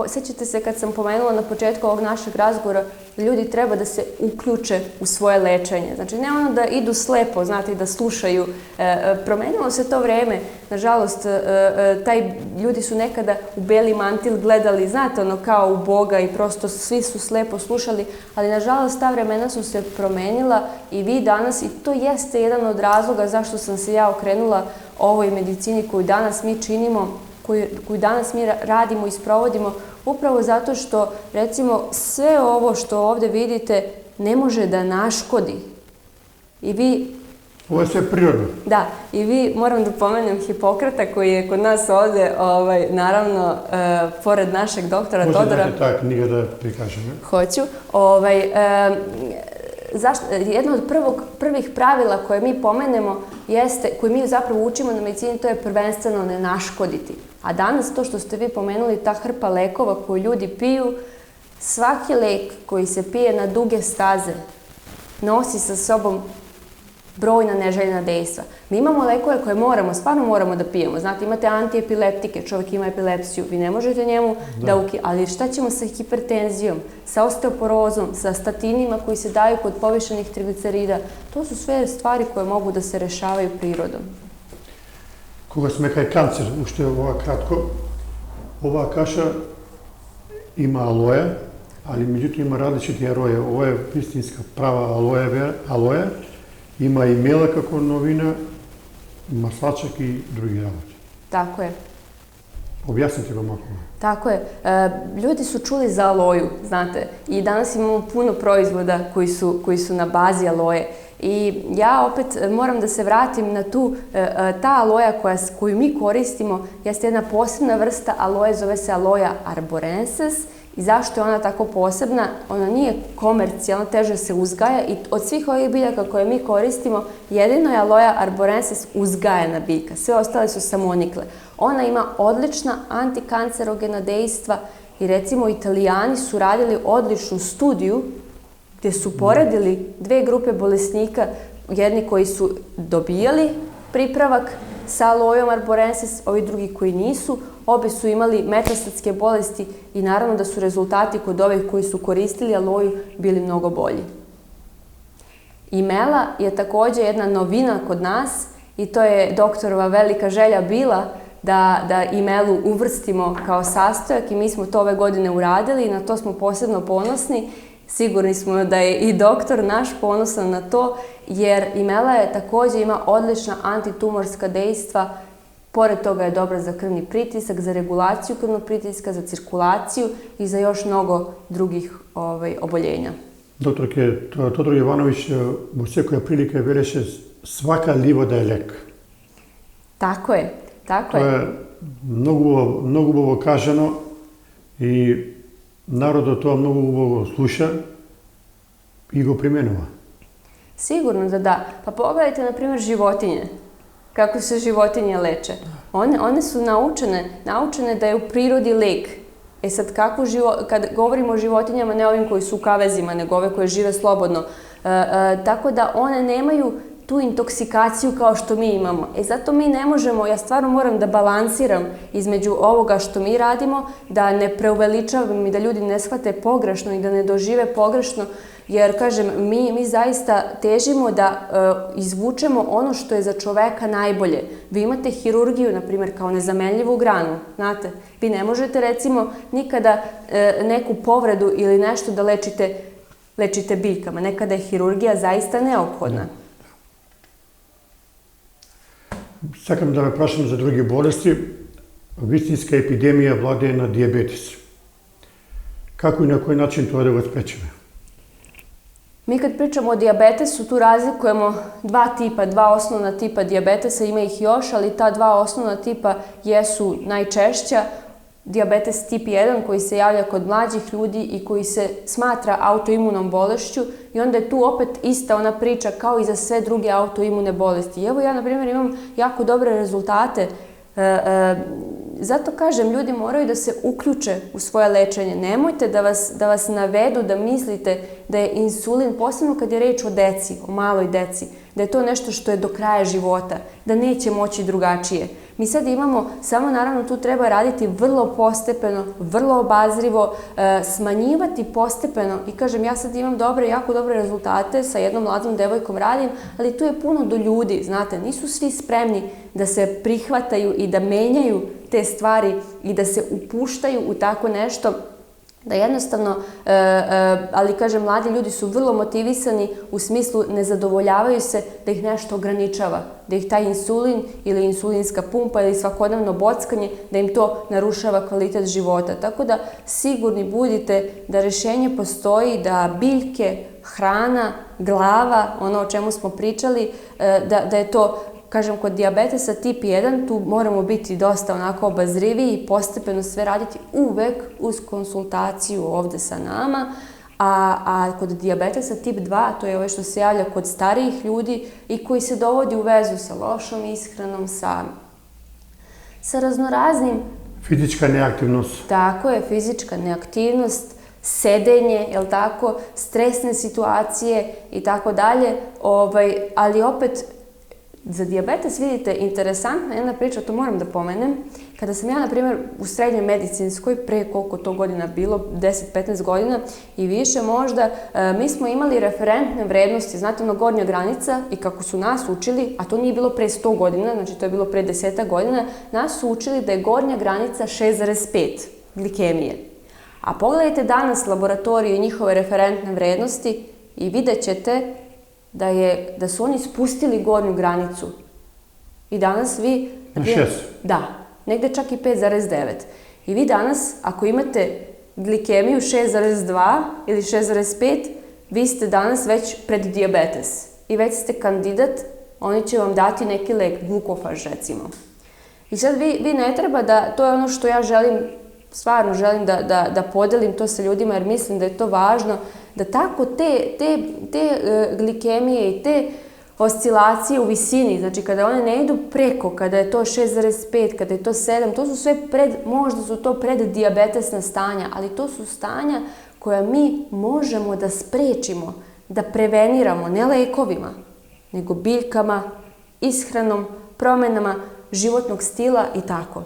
Speaker 2: sjećate se kad sam pomenula na početku ovog našeg razgovora, ljudi treba da se uključe u svoje lečenje. Znači, ne ono da idu slepo, znate, da slušaju. Promenilo se to vreme. Nažalost, ljudi su nekada u beli mantil gledali, znate, ono kao u Boga i prosto svi su slepo slušali, ali nažalost ta vremena su se promenila i vi danas, i to jeste jedan od razloga zašto sam se ja okrenula ovoj medicini koju danas mi činimo, koju danas mi radimo i sprovodimo, upravo zato što, recimo, sve ovo što ovdje vidite ne može da naškodi. I vi...
Speaker 1: Ovo je sve prirodno.
Speaker 2: Da, i vi, moram da pomenem Hipokrata koji je kod nas ovdje, naravno, pored našeg doktora Todora.
Speaker 1: Možete ta knjiga da prikažem?
Speaker 2: Hoću. Jedno od prvih pravila koje mi pomenemo jeste, koje mi zapravo učimo na medicini, to je prvenstveno ne naškoditi. A danas to što ste vi pomenuli, ta hrpa lekova koju ljudi piju, svaki lek koji se pije na duge staze nosi sa sobom brojna neželjena dejstva. Mi imamo lekove koje stvarno moramo da pijemo. Znate, imate antiepileptike, čovjek ima epilepsiju, vi ne možete njemu ali šta ćemo sa hipertenzijom, sa osteoporozom, sa statinima koji se daju kod povišenih triglicerida? To su sve stvari koje mogu da se rešavaju prirodom.
Speaker 1: Koga smeka je kancer, ušte je ova kratko, ova kaša ima aloja, ali međutim ima različiti aroje. Ovo je istinska prava aloja. Ima i mela kako novina, maslačak i drugi aroji.
Speaker 2: Tako je.
Speaker 1: Objasnite vam ako.
Speaker 2: Tako je. Ljudi su čuli za aloju, znate, i danas imamo puno proizvoda koji su na bazi aloje. I ja opet moram da se vratim na ta aloja koju mi koristimo jeste jedna posebna vrsta aloje, zove se aloja arborensis. I zašto je ona tako posebna? Ona nije komercijalna, teže se uzgaja i od svih ovih biljaka koje mi koristimo, jedino je aloja arborensis uzgajana biljka. Sve ostale su samonikle. Ona ima odlična antikancerogena dejstva i recimo Italijani su radili odličnu studiju gdje su poredili dve grupe bolesnika, jedni koji su dobijali pripravak sa alojom arborensis, ovi drugi koji nisu. Obe su imali metastatske bolesti i naravno da su rezultati kod ovih koji su koristili aloju bili mnogo bolji. Imela je također jedna novina kod nas i to je doktorova velika želja bila da imelu uvrstimo kao sastojak i mi smo to ove godine uradili i na to smo posebno ponosni. Sigurni smo da je i doktor naš ponosan na to, jer imela je također ima odlična antitumorska dejstva. Pored toga je dobra za krvni pritisak, za regulaciju krvnog pritiska, za cirkulaciju i za još mnogo drugih oboljenja.
Speaker 1: Doktorke Todor Jovanović u svakoj prilike veleše svaka livada je lek.
Speaker 2: Tako je, tako je.
Speaker 1: To je mnogo ubovo kaženo i narod to mnogo ubovo sluša i go primjenува.
Speaker 2: Sigurno da da. Pa pogledajte, na primjer, životinje. Kako se životinje leče. One su naučene da je u prirodi lek. E sad, kad govorimo o životinjama, ne ovim koji su u kavezima, nego ove koje žive slobodno, tako da one nemaju tu intoksikaciju kao što mi imamo. E zato mi ne možemo, ja stvarno moram da balansiram između ovoga što mi radimo, da ne preuveličavam i da ljudi ne shvate pogrešno i da ne dožive pogrešno, jer, kažem, mi zaista težimo da izvučemo ono što je za čoveka najbolje. Vi imate hirurgiju, na primjer, kao nezamenljivu granu, znate. Vi ne možete, recimo, nikada neku povredu ili nešto da lečite biljkama. Nekada je hirurgija zaista neophodna.
Speaker 1: Sakam da me prašam za druge bolesti. Istinska epidemija vladaje na dijabetes. Kako i na koji način to da ga sprečimo?
Speaker 2: Mi kad pričamo o dijabetesu, tu razlikujemo dva osnovna tipa dijabetesa, ima ih još, ali ta dva osnovna tipa jesu najčešća. Dijabetes tip 1 koji se javlja kod mlađih ljudi i koji se smatra autoimunom bolešću i onda je tu opet ista ona priča kao i za sve druge autoimune bolesti. I evo ja, na primjer, imam jako dobre rezultate zato kažem, ljudi moraju da se uključe u svoje lečenje. Nemojte da vas navedu da mislite da je insulin, posebno kad je reč o deci, o maloj deci, da je to nešto što je do kraja života, da neće moći drugačije. Mi sad imamo, samo naravno tu treba raditi vrlo postepeno, vrlo obazrivo, smanjivati postepeno. I kažem, ja sad imam jako dobre rezultate, sa jednom mladom devojkom radim, ali tu je puno do ljudi, znate, nisu svi spremni da se prihvataju i da menjaju te stvari i da se upuštaju u tako nešto, da jednostavno, ali kažem, mladi ljudi su vrlo motivisani u smislu ne zadovoljavaju se da ih nešto ograničava, da ih taj insulin ili insulinska pumpa ili svakodnevno bockanje, da im to narušava kvalitet života. Tako da sigurni budite da rješenje postoji, da biljke, hrana, glava, ono o čemu smo pričali, da je to, kažem, kod dijabetesa tip 1, tu moramo biti dosta onako obazriviji i postepeno sve raditi uvek uz konsultaciju ovde sa nama, a kod dijabetesa tip 2, to je ovo što se javlja kod starijih ljudi i koji se dovodi u vezu sa lošom ishranom, sa raznoraznim...
Speaker 1: Fizička neaktivnost.
Speaker 2: Tako je, fizička neaktivnost, sedenje, jel tako, stresne situacije i tako dalje, ali opet za dijabetes, vidite, interesantna jedna priča, to moram da pomenem. Kada sam ja, na primjer, u srednjoj medicinskoj, pre koliko to godina bilo, 10-15 godina i više možda, mi smo imali referentne vrednosti, znate, ono gornja granica, i kako su nas učili, a to nije bilo pre 100 godina, znači to je bilo pre 10 godina, nas su učili da je gornja granica 6,5 glikemije. A pogledajte danas laboratoriju i njihove referentne vrednosti i vidjet ćete da su oni spustili gornju granicu. I danas vi...
Speaker 1: Na 6.
Speaker 2: Da, negde čak i 5,9. I vi danas, ako imate glikemiju 6,2 ili 6,5, vi ste danas već pred dijabetes. I već ste kandidat, oni će vam dati neki lek, glukofaž recimo. I sad vi ne treba da, to je ono što ja želim, stvarno želim da podelim to sa ljudima, jer mislim da je to važno, da tako te glikemije i te oscilacije u visini, znači kada one ne idu preko, kada je to 6,5, kada je to 7, to su sve možda su to preddijabetesna stanja, ali to su stanja koja mi možemo da sprečimo, da preveniramo, ne lekovima, nego biljkama, ishranom, promenama životnog stila i tako.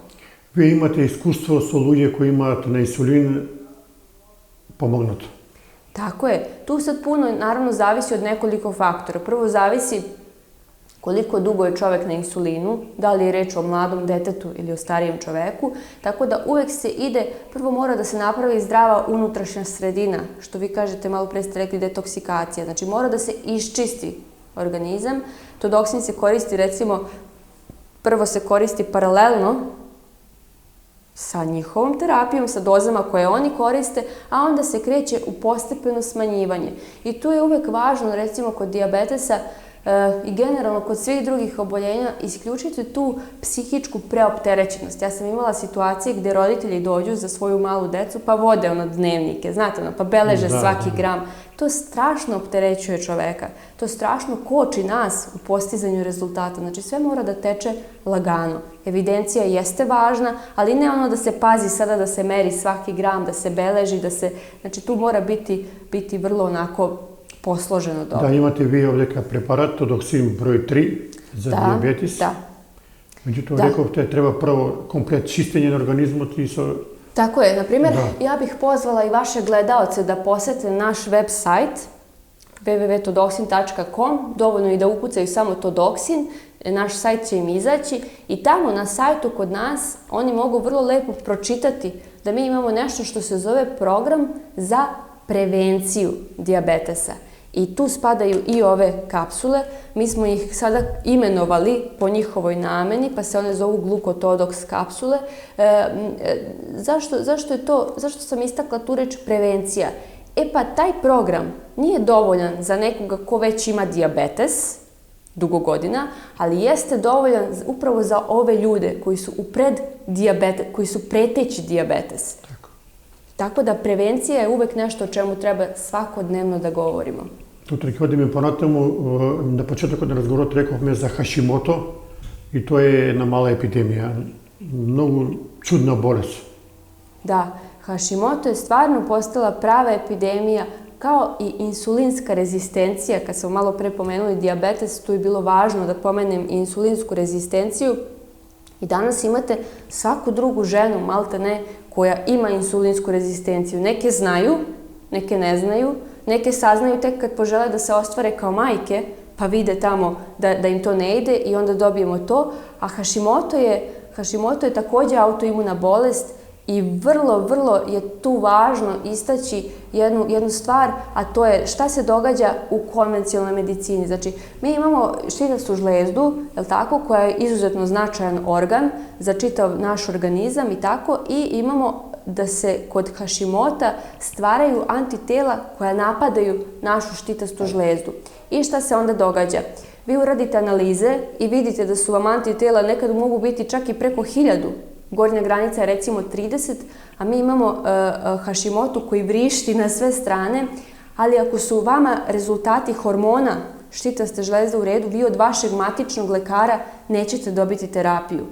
Speaker 1: Vi imate iskustvo s ljudi koji imate na insulin pomognuto.
Speaker 2: Tako je. Tu sad puno, naravno, zavisi od nekoliko faktora. Prvo zavisi koliko dugo je čovek na insulinu, da li je reč o mladom detetu ili o starijem čoveku, tako da uvek se ide, prvo mora da se napravi zdrava unutrašnja sredina, što vi kažete, malo pre ste rekli, detoksikacija. Znači mora da se iščisti organizam. Todoksin se koristi, recimo, prvo se koristi paralelno sa njihovom terapijom, sa dozama koje oni koriste, a onda se kreće u postepeno smanjivanje. I tu je uvek važno, recimo kod dijabetesa i generalno kod svih drugih oboljenja, isključiti tu psihičku preopterećenost. Ja sam imala situacije gde roditelji dođu za svoju malu decu pa vode dnevnike, znate, pa beleže svaki gram. To strašno opterećuje čoveka. To strašno koči nas u postizanju rezultata. Znači sve mora da teče lagano. Evidencija jeste važna, ali ne ono da se pazi sada, da se meri svaki gram, da se beleži, znači tu mora biti vrlo onako posloženo dobro.
Speaker 1: Da, imate vi ovdje preparat, Todoksin broj 3 za dijabetes.
Speaker 2: Da.
Speaker 1: Međutim, rekao te treba prvo komplet čištenje na organizmu.
Speaker 2: Tako je. Naprimjer, ja bih pozvala i vaše gledaoce da posete naš web sajt www.todoksin.com, dovoljno i da ukucaju samo Todoksin, naš sajt će im izaći i tamo na sajtu kod nas oni mogu vrlo lepo pročitati da mi imamo nešto što se zove program za prevenciju dijabetesa. I tu spadaju i ove kapsule. Mi smo ih sada imenovali po njihovoj nameni, pa se one zovu glukotodoks kapsule. Zašto sam istakla tu reč prevencija? Pa taj program nije dovoljan za nekoga ko već ima dijabetes dugo godina, ali jeste dovoljan upravo za ove ljude koji su preteći dijabetes. Tako da prevencija je uvek nešto o čemu treba svakodnevno da govorimo.
Speaker 1: Тут рекодиме понатаму, на почетокот на разговорот рековме за Хашимото и тоа е една мала епидемија. Многу čudna bolest.
Speaker 2: Da, Hashimoto je stvarno postala prava epidemija, kao i insulinska rezistencija. Kad smo malo pre pomenuli dijabetes, tu je bilo važno da pomenem i insulinsku rezistenciju. I danas imate svaku drugu ženu, malte ne, koja ima insulinsku rezistenciju. Neke znaju, neke ne znaju, neke saznaju tek kad požele da se ostvare kao majke, pa vide tamo da im to ne ide i onda dobijemo to. A Hashimoto je također autoimuna bolest i vrlo je tu važno istaći jednu stvar, a to je šta se događa u konvencionalnoj medicini. Znači, mi imamo štitastu žlezdu, jel tako, koja je izuzetno značajan organ za čitav naš organizam i tako, i imamo da se kod Hashimota stvaraju antitela koja napadaju našu štitastu žlezdu. I šta se onda događa? Vi uradite analize i vidite da su vam antitela nekad mogu biti čak i preko 1000. Gornja granica je recimo 30, a mi imamo Hashimoto koji vrišti na sve strane, ali ako su vama rezultati hormona štitaste žlezde u redu, vi od vašeg matičnog lekara nećete dobiti terapiju.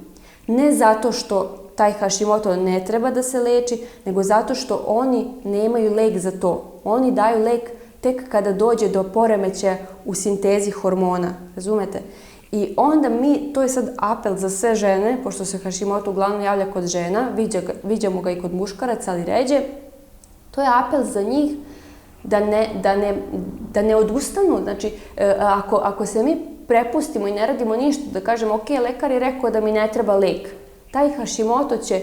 Speaker 2: Ne zato što taj Hashimoto ne treba da se leči, nego zato što oni nemaju lek za to. Oni daju lek tek kada dođe do poremećaja u sintezi hormona, razumete? I onda to je sad apel za sve žene, pošto se Hashimoto uglavnom javlja kod žena, viđamo ga i kod muškaraca, ali ređe, to je apel za njih da ne odustanu. Znači, ako se mi prepustimo i ne radimo ništa, da kažemo, ok, lekar je rekao da mi ne treba lek, taj Hashimoto će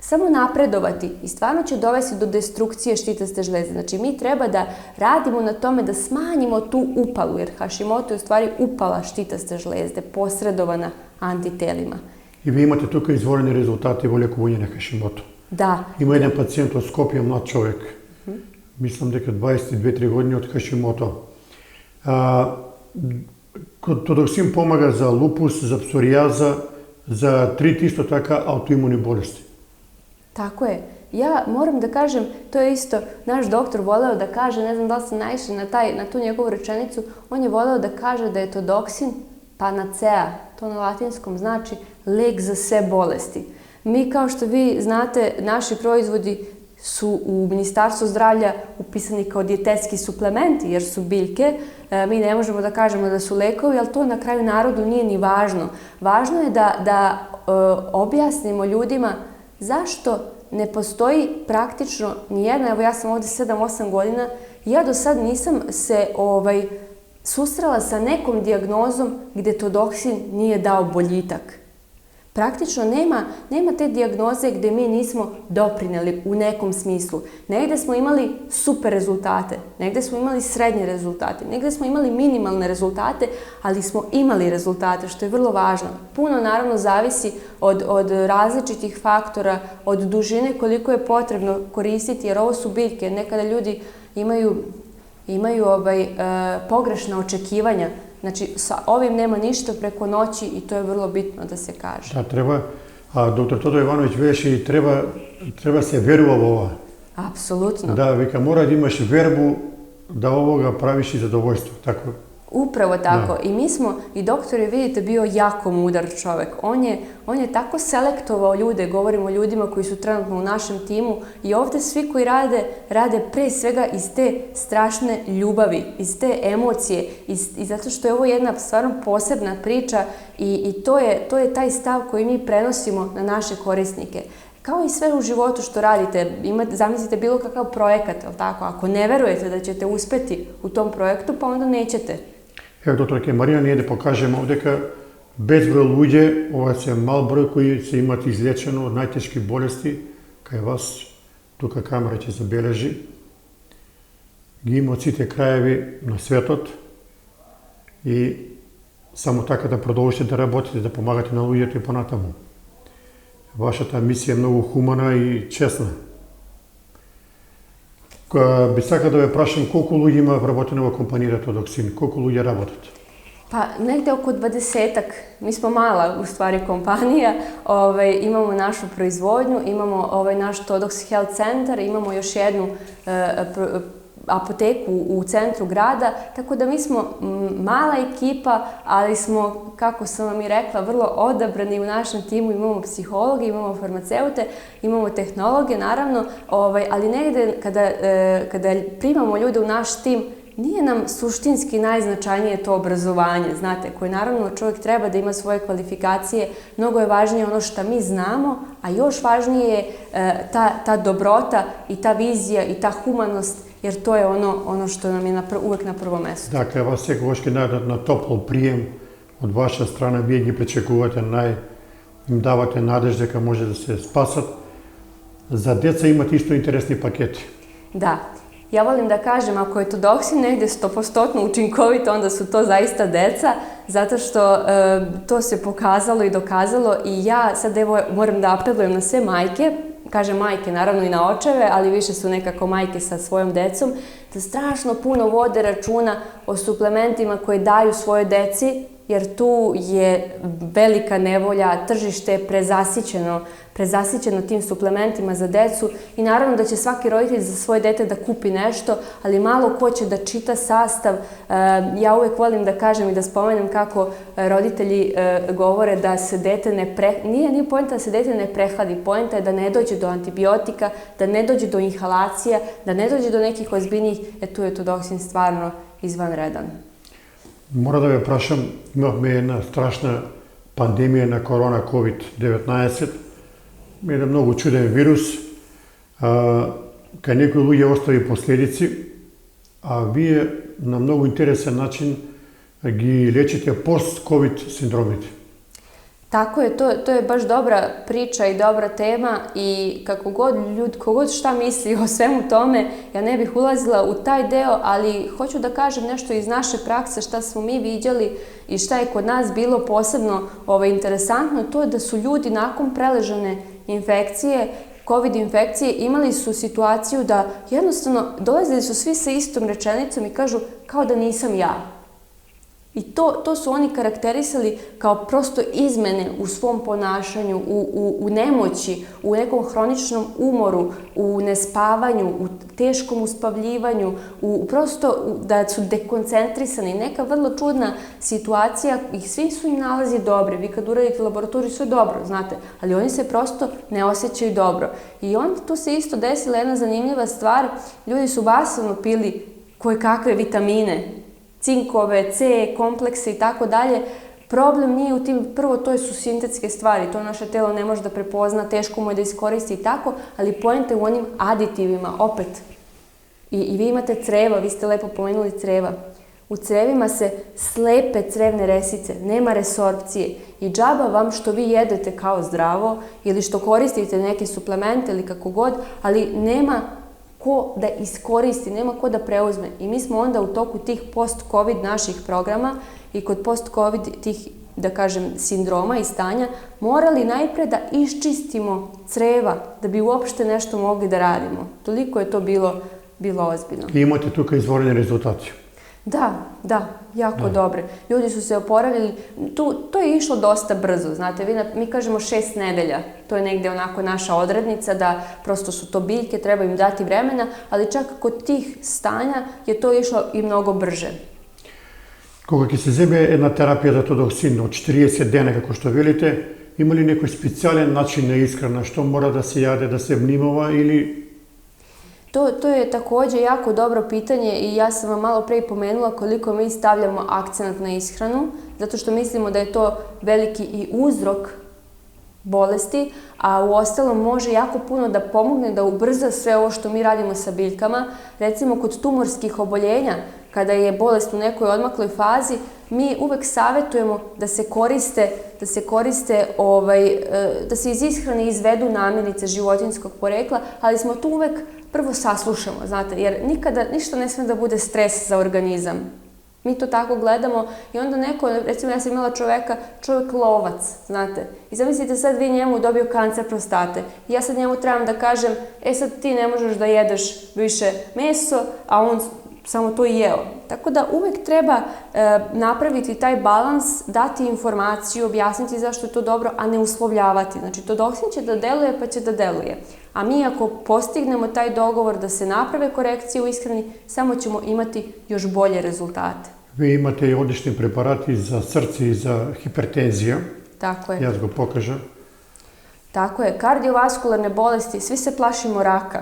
Speaker 2: samo napredovati i stvarno će dovesti do destrukcije štitaste žlezde. Znači, mi treba da radimo na tome da smanjimo tu upalu, jer Hashimoto je u stvari upala štitaste žlezde, posredovana antitelima.
Speaker 1: I vi imate tukaj izvoreni rezultati u lijekovanju na Hashimoto.
Speaker 2: Da.
Speaker 1: Ima jedan pacijent od Skopja, mlad čovjek. Mislim da je 22-3 godine od Hashimoto. Todoksin pomaga za lupus, za psorijaza, za 3 isto taka autoimune bolesti.
Speaker 2: Tako je. Ja moram da kažem, to je isto naš doktor voleo da kaže, ne znam da li ste naišli na tu njegovu rečenicu, on je voleo da kaže da je todoksin panacea, to na latinskom znači lek za sve bolesti. Mi, kao što vi znate, naši proizvodi su u Ministarstvu zdravlja upisani kao dijetetski suplementi, jer su biljke. Mi ne možemo da kažemo da su lekovi, ali to na kraju narodu nije ni važno. Važno je da objasnimo ljudima zašto ne postoji praktično nijedna, evo ja sam ovdje 7-8 godina, ja do sad nisam se susrela sa nekom dijagnozom gdje todoksin nije dao boljitak. Praktično nema te dijagnoze gdje mi nismo doprineli u nekom smislu. Negdje smo imali super rezultate, negdje smo imali srednje rezultate, negdje smo imali minimalne rezultate, ali smo imali rezultate, što je vrlo važno. Puno naravno zavisi od različitih faktora, od dužine koliko je potrebno koristiti, jer ovo su biljke. Nekada ljudi imaju pogrešna očekivanja. Znači, sa ovim nema ništa preko noći i to je vrlo bitno da se kaže.
Speaker 1: Da, treba, doktor Todo Ivanović veši, treba se verovat ova.
Speaker 2: Apsolutno.
Speaker 1: Da, vika, mora da imaš verbu da ovoga praviš i zadovoljstvo, tako?
Speaker 2: Upravo tako. I mi smo, i doktor je, vidite, bio jako mudar čovjek. On je tako selektovao ljude, govorimo o ljudima koji su trenutno u našem timu, i ovdje svi koji rade pre svega iz te strašne ljubavi, iz te emocije, i zato što je ovo jedna stvarno posebna priča i to je taj stav koji mi prenosimo na naše korisnike. Kao i sve u životu što radite, zamislite bilo kakav projekat, tako? Ako ne verujete da ćete uspeti u tom projektu, pa onda nećete.
Speaker 1: Evo, doktorke Marija, nije da pokažemo ovdje bezbroj ljudi, ovo je mal broj koji će imati izlječeno od najtežkih bolesti, kaj vas, tuka kamera će zabeleži. Gimo cite krajevi na svetot i samo tako da продолжите да работите, да помагате на луѓето и понатаму. Вашата мисија е многу хумана и честна. Би сакал да ве прашам колку луѓе има вработено во компанијата Todoksin, колку луѓе работат?
Speaker 2: Pa negdje oko 20-ak. Mi smo mala, u stvari, kompanija. Imamo našu proizvodnju, imamo naš Todox Health Center, imamo još jednu apoteku u centru grada, tako da mi smo mala ekipa, ali smo, kako sam vam i rekla, vrlo odabrani u našem timu. Imamo psihologe, imamo farmaceute, imamo tehnologe, naravno, ali negde kada primamo ljude u naš tim, nije nam suštinski najznačajnije to obrazovanje, znate, koje naravno čovjek treba da ima svoje kvalifikacije. Mnogo je važnije ono što mi znamo, a još važnije je ta dobrota i ta vizija i ta humanost, jer to je ono što nam je uvek na prvo mesto.
Speaker 1: Dakle, vas ekološki na toplo prijem od vaša strana, vi ги пречекувате, им давате надеж дека може да се спасат. За деца имате исто интересни пакети.
Speaker 2: Da. Ja volim da kažem, ako je Todoksin negde 100% učinkovito, onda su to zaista deca, zato što to se pokazalo i dokazalo i ja sad evo moram da apelujem na sve majke, kažem majke, naravno i na očeve, ali više su nekako majke sa svojom decom, da strašno puno vode računa o suplementima koje daju svojoj deci, jer tu je velika nevolja, tržište je prezasićeno tim suplementima za decu i naravno da će svaki roditelj za svoje dete da kupi nešto, ali malo ko će da čita sastav. Ja uvek volim da kažem i da spomenem kako roditelji govore da se dete nije poenta da se dete ne prehladi, poenta je da ne dođe do antibiotika, da ne dođe do inhalacija, da ne dođe do nekih ozbiljnijih, tu je Todoksin stvarno izvanredan.
Speaker 1: Мора да ве прашам, имавме една страшна пандемија на корона COVID-19, еден многу чуден вирус, кај некои луѓе остави последици, а вие на многу интересен начин ги лечите пост-COVID синдромите.
Speaker 2: Tako je, to je baš dobra priča i dobra tema i kogod šta misli o svemu tome, ja ne bih ulazila u taj deo, ali hoću da kažem nešto iz naše prakse, šta smo mi viđali i šta je kod nas bilo posebno interesantno, to je da su ljudi nakon preležane infekcije, COVID infekcije, imali su situaciju da jednostavno dolazili su svi sa istom rečenicom i kažu kao da nisam ja. I to su oni karakterisali kao prosto izmene u svom ponašanju, u nemoći, u nekom hroničnom umoru, u nespavanju, u teškom uspavljivanju, prosto da su dekoncentrisani. Neka vrlo čudna situacija i svi su im nalazi dobri. Vi kad uradite laboratoriju sve dobro, znate, ali oni se prosto ne osjećaju dobro. I onda tu se isto desila jedna zanimljiva stvar. Ljudi su masovno pili koje kakve vitamine, cinkove, C, komplekse i tako dalje. Problem nije u tim, prvo to su sintetske stvari, to naše telo ne može da prepozna, teško mu je da iskoristi i tako, ali poenta je u onim aditivima, opet. I vi imate creva, vi ste lepo pomenuli creva. U crevima se slepe crevne resice, nema resorpcije i džaba vam što vi jedete kao zdravo ili što koristite neke suplemente ili kako god, ali nema ko da iskoristi, nema ko da preuzme. I mi smo onda u toku tih post-covid naših programa i kod post-covid tih, da kažem, sindroma i stanja, morali najpre da iščistimo creva da bi uopšte nešto mogli da radimo. Toliko je to bilo ozbiljno.
Speaker 1: I imate tuka izvorene rezultate.
Speaker 2: Da, jako dobre. Ljudi su se oporavili. To je išlo dosta brzo, znate, mi kažemo 6 nedelja. To je negde onako naša odrednica da prosto su to biljke, treba im dati vremena, ali čak kod tih stanja je to išlo i mnogo brže.
Speaker 1: Кога ќе се земе една терапија за Тодоксин од 40 дена, како што велите, има ли некој специјален начин на исхрана, што мора да се јаде, да се внимава или...
Speaker 2: To je takođe jako dobro pitanje i ja sam vam malo pre pomenula koliko mi stavljamo akcenat na ishranu, zato što mislimo da je to veliki i uzrok bolesti, a u ostalom može jako puno da pomogne da ubrza sve ovo što mi radimo sa biljkama. Recimo kod tumorskih oboljenja, kada je bolest u nekoj odmakloj fazi, mi uvek savetujemo da se iz ishrane izvedu namirnice životinjskog porekla, ali smo tu uvek prvo saslušamo, znate, jer ništa ne sme da bude stres za organizam. Mi to tako gledamo i onda neko, recimo ja sam imala čovjek lovac, znate, i zamislite sad vi njemu dobio kancer prostate i ja sad njemu trebam da kažem, sad ti ne možeš da jedeš više meso, a on samo to i jeo. Tako da uvek treba napraviti taj balans, dati informaciju, objasniti zašto je to dobro, a ne uslovljavati. Znači, todoksin će da deluje, pa će da deluje. A mi ako postignemo taj dogovor da se naprave korekcije u ishrani, samo ćemo imati još bolje rezultate.
Speaker 1: Vi imate i odlični preparati za srce i za hipertenziju.
Speaker 2: Tako je.
Speaker 1: Ja ga pokažem.
Speaker 2: Tako je. Kardiovaskularne bolesti, svi se plašimo raka.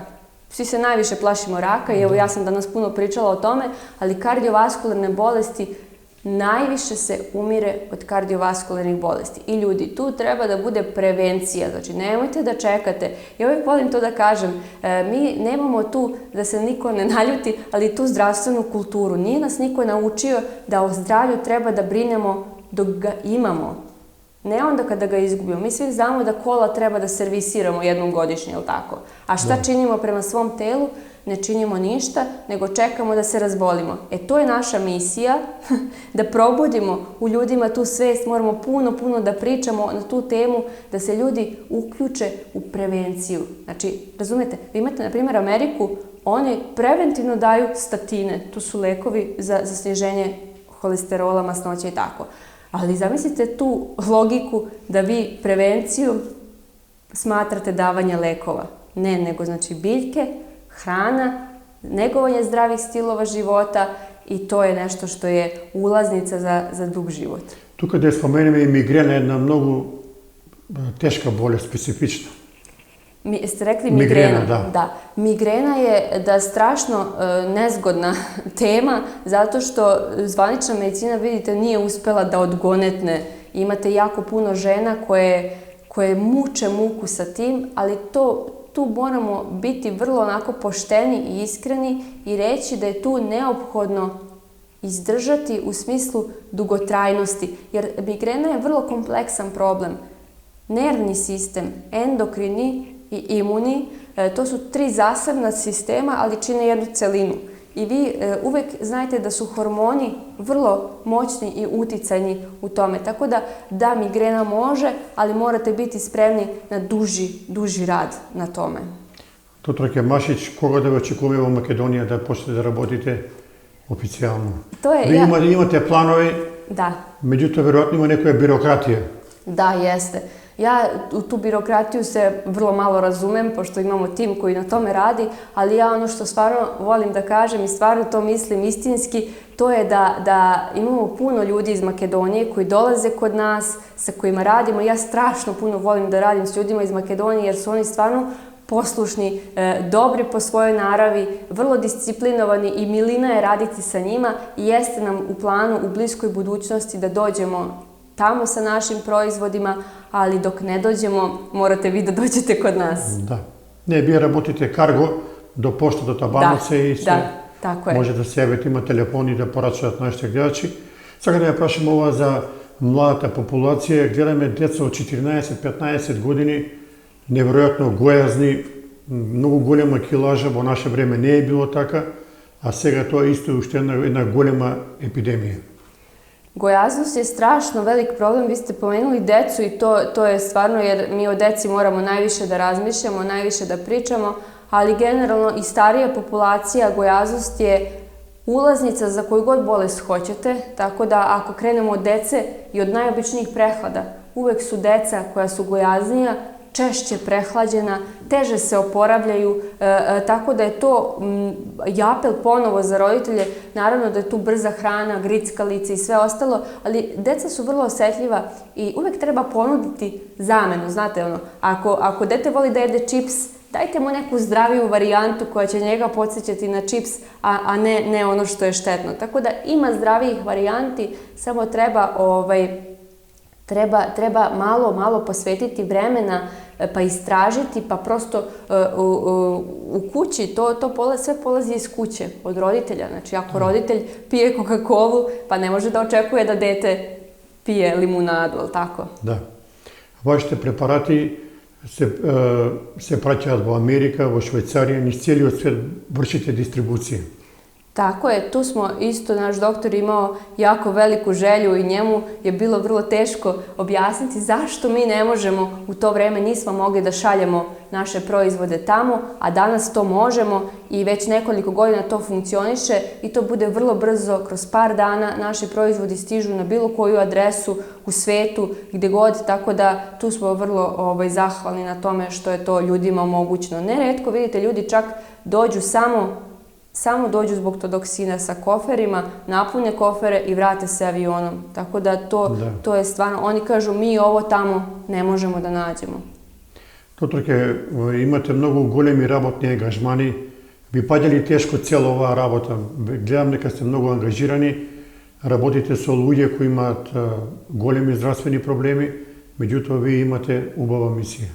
Speaker 2: Svi se najviše plašimo raka i evo ja sam danas puno pričala o tome, ali kardiovaskularne bolesti, najviše se umire od kardiovaskularnih bolesti. I ljudi, tu treba da bude prevencija, znači nemojte da čekate. Ja uvijek volim to da kažem, mi nemamo tu da se niko ne naljuti, ali tu zdravstvenu kulturu. Nije nas niko naučio da o zdravlju treba da brinemo dok ga imamo. Ne onda kada ga izgubimo. Mi svi znamo da kola treba da servisiramo jednom godišnje, jel tako? A šta činimo prema svom telu? Ne činimo ništa, nego čekamo da se razbolimo. To je naša misija, da probudimo u ljudima tu svest, moramo puno da pričamo na tu temu, da se ljudi uključe u prevenciju. Znači, razumete, vi imate, na primjer, Ameriku, oni preventivno daju statine, to su lekovi za sniženje holesterola, masnoća i tako. Ali zamislite tu logiku da vi prevenciju smatrate davanje lekova. Ne, nego znači biljke, hrana, negovanje zdravih stilova života i to je nešto što je ulaznica za dug život.
Speaker 1: Tu kada je spomenem i migrena, jedna mnogo teška bolest, specifična.
Speaker 2: Ste rekli migrena?
Speaker 1: Da.
Speaker 2: Migrena je strašno nezgodna tema, zato što zvanična medicina, vidite, nije uspela da odgonetne. Imate jako puno žena koje muče muku sa tim, ali tu moramo biti vrlo onako pošteni i iskreni i reći da je tu neophodno izdržati u smislu dugotrajnosti, jer migrena je vrlo kompleksan problem. Nervni sistem, endokrini i imuni, to su 3 zasebna sistema, ali čine jednu celinu. I vi uvek znajte da su hormoni vrlo moćni i uticajni u tome. Tako da migrena može, ali morate biti spremni na duži rad na tome.
Speaker 1: Doktorke Mašić, koga da očekujemo u Makedoniji da počnete da radite oficijalno? Vi imate planove, međutim, vjerojatno ima neka birokratija.
Speaker 2: Da, jeste. Ja u tu birokratiju se vrlo malo razumem, pošto imamo tim koji na tome radi, ali ja ono što stvarno volim da kažem i stvarno to mislim istinski, to je da imamo puno ljudi iz Makedonije koji dolaze kod nas, sa kojima radimo. Ja strašno puno volim da radim s ljudima iz Makedonije jer su oni stvarno poslušni, dobri po svojoj naravi, vrlo disciplinovani i milina je raditi sa njima i jeste nam u planu u bliskoj budućnosti da dođemo tamo sa našim proizvodima, ali dok ne dođemo, morate vi da dođete kod nas.
Speaker 1: Da. Ne, vi работите карго до пошта, до табанице и се.
Speaker 2: Да, тако е.
Speaker 1: Може да се јавите, има телефони да порачаат нашите гледачи. Сега да ја прашам ова за младата популација. Гледаме деца од 14-15 години, неверојатно гојазни, многу голема килажа, во наше време не е било така, а сега тоа исто е уште една голема епидемија.
Speaker 2: Gojaznost je strašno velik problem, vi ste pomenuli decu i to je stvarno, jer mi o deci moramo najviše da razmišljamo, najviše da pričamo, ali generalno i starija populacija, gojaznost je ulaznica za koju god bolest hoćete, tako da ako krenemo od dece i od najobičnijih prehlada, uvek su deca koja su gojaznija, češće prehlađena, teže se oporavljaju, tako da je to apel ponovo za roditelje. Naravno da je tu brza hrana, grickalice i sve ostalo, ali deca su vrlo osetljiva i uvek treba ponuditi zamenu. Znate, ako dete voli da jede čips, dajte mu neku zdraviju varijantu koja će njega podsjećati na čips, a ne ono što je štetno. Tako da ima zdravijih varijanti, samo treba malo posvetiti vremena, pa istražiti, pa prosto u kući, sve polazi iz kuće, od roditelja. Znači, ako roditelj pije Coca-Colu, pa ne može da očekuje da dete pije limunadu, ali tako?
Speaker 1: Da. Vašите preparati se praćaат во Америка, во Швајцарија, низ целиот свет vršite distribucije.
Speaker 2: Tako je, tu smo isto, naš doktor imao jako veliku želju i njemu je bilo vrlo teško objasniti zašto mi ne možemo, u to vreme nismo mogli da šaljemo naše proizvode tamo, a danas to možemo i već nekoliko godina to funkcioniše i to bude vrlo brzo, kroz par dana naši proizvodi stižu na bilo koju adresu u svetu, gde god, tako da tu smo vrlo zahvalni na tome što je to ljudima omogućeno. Neretko, vidite, ljudi čak dođu samo dođu zbog todoksina sa koferima, napune kofere i vrate se avionom. Tako da to je stvarno, oni kažu mi ovo tamo ne možemo da nađemo.
Speaker 1: Докторке, имате многу големи работни ангажмани. Ви паѓа ли тешко цела оваа работа? Гледам дека сте многу ангажирани, работите со луѓе кои имаат големи здравствени проблеми, меѓутоа вие имате убава мисија.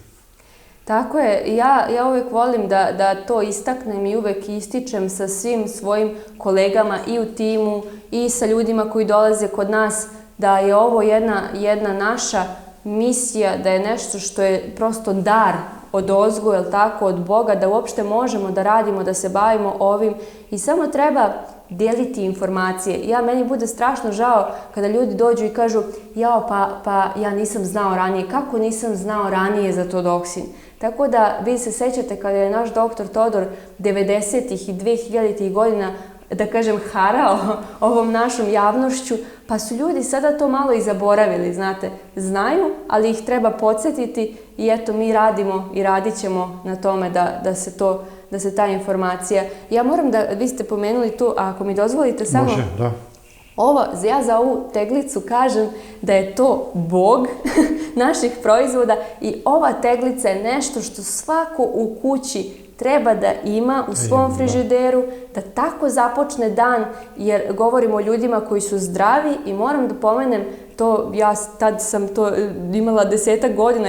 Speaker 2: Tako je, ja uvek volim da to istaknem i uvek ističem sa svim svojim kolegama i u timu i sa ljudima koji dolaze kod nas, da je ovo jedna naša misija, da je nešto što je prosto dar od ozgo, jel tako, od Boga, da uopšte možemo da radimo, da se bavimo ovim i samo treba deliti informacije. Meni bude strašno žao kada ljudi dođu i kažu jao, pa ja nisam znao ranije. Kako nisam znao ranije za todoksin? Tako da vi se sećate kada je naš doktor Todor 90-ih i 2000-ih godina, da kažem, harao ovom našom javnošću, pa su ljudi sada to malo i zaboravili, znate. Znaju, ali ih treba podsjetiti i eto mi radimo i radit ćemo na tome da se ta informacija... Ja moram da, vi ste pomenuli tu, ako mi dozvolite samo...
Speaker 1: Može, da.
Speaker 2: Ja za ovu teglicu kažem da je to Bog naših proizvoda i ova teglica je nešto što svako u kući treba da ima u svom frižideru, da tako započne dan, jer govorimo o ljudima koji su zdravi i moram da pomenem to, ja tad sam to imala 10 godina,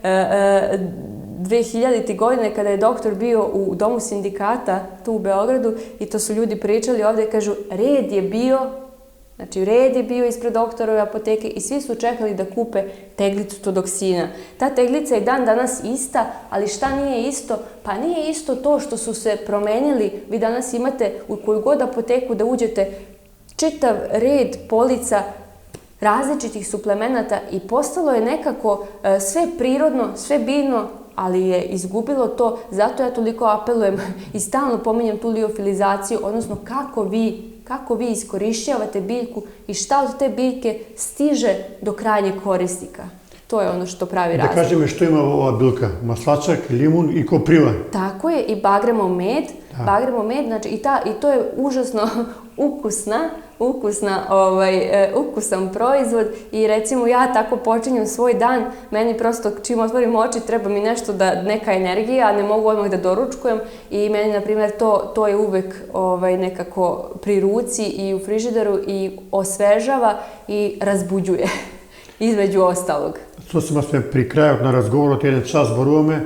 Speaker 2: 2000. godine kada je doktor bio u domu sindikata tu u Beogradu i to su ljudi pričali ovde i kažu red je bio ispred doktorove apoteke i svi su čekali da kupe teglicu todoksina. Ta teglica je dan danas ista, ali šta nije isto? Pa nije isto to što su se promenili. Vi danas imate u koju god apoteku da uđete čitav red polica različitih suplemenata i postalo je nekako sve prirodno, sve biljno, ali je izgubilo to. Zato ja toliko apelujem i stalno pominjem tu liofilizaciju, odnosno kako vi iskorišćavate biljku i šta od te biljke stiže do krajnjeg korisnika. To je ono što pravi razliku.
Speaker 1: Da kažeme što ima ova biljka? Maslačak, limun i kopriva.
Speaker 2: Tako je, i bagremov med. Bagremov med, znači i to je užasno ukusan proizvod i recimo ja tako počinjem svoj dan, meni prosto čim otvorim oči treba mi nešto neka energija, ne mogu odmah da doručkujem i meni na primjer to je uvek nekako pri ruci i u frižideru i osvežava i razbuđuje, između ostalog.
Speaker 1: Сосема сме при крајот на разговорот, еден час зборуваме.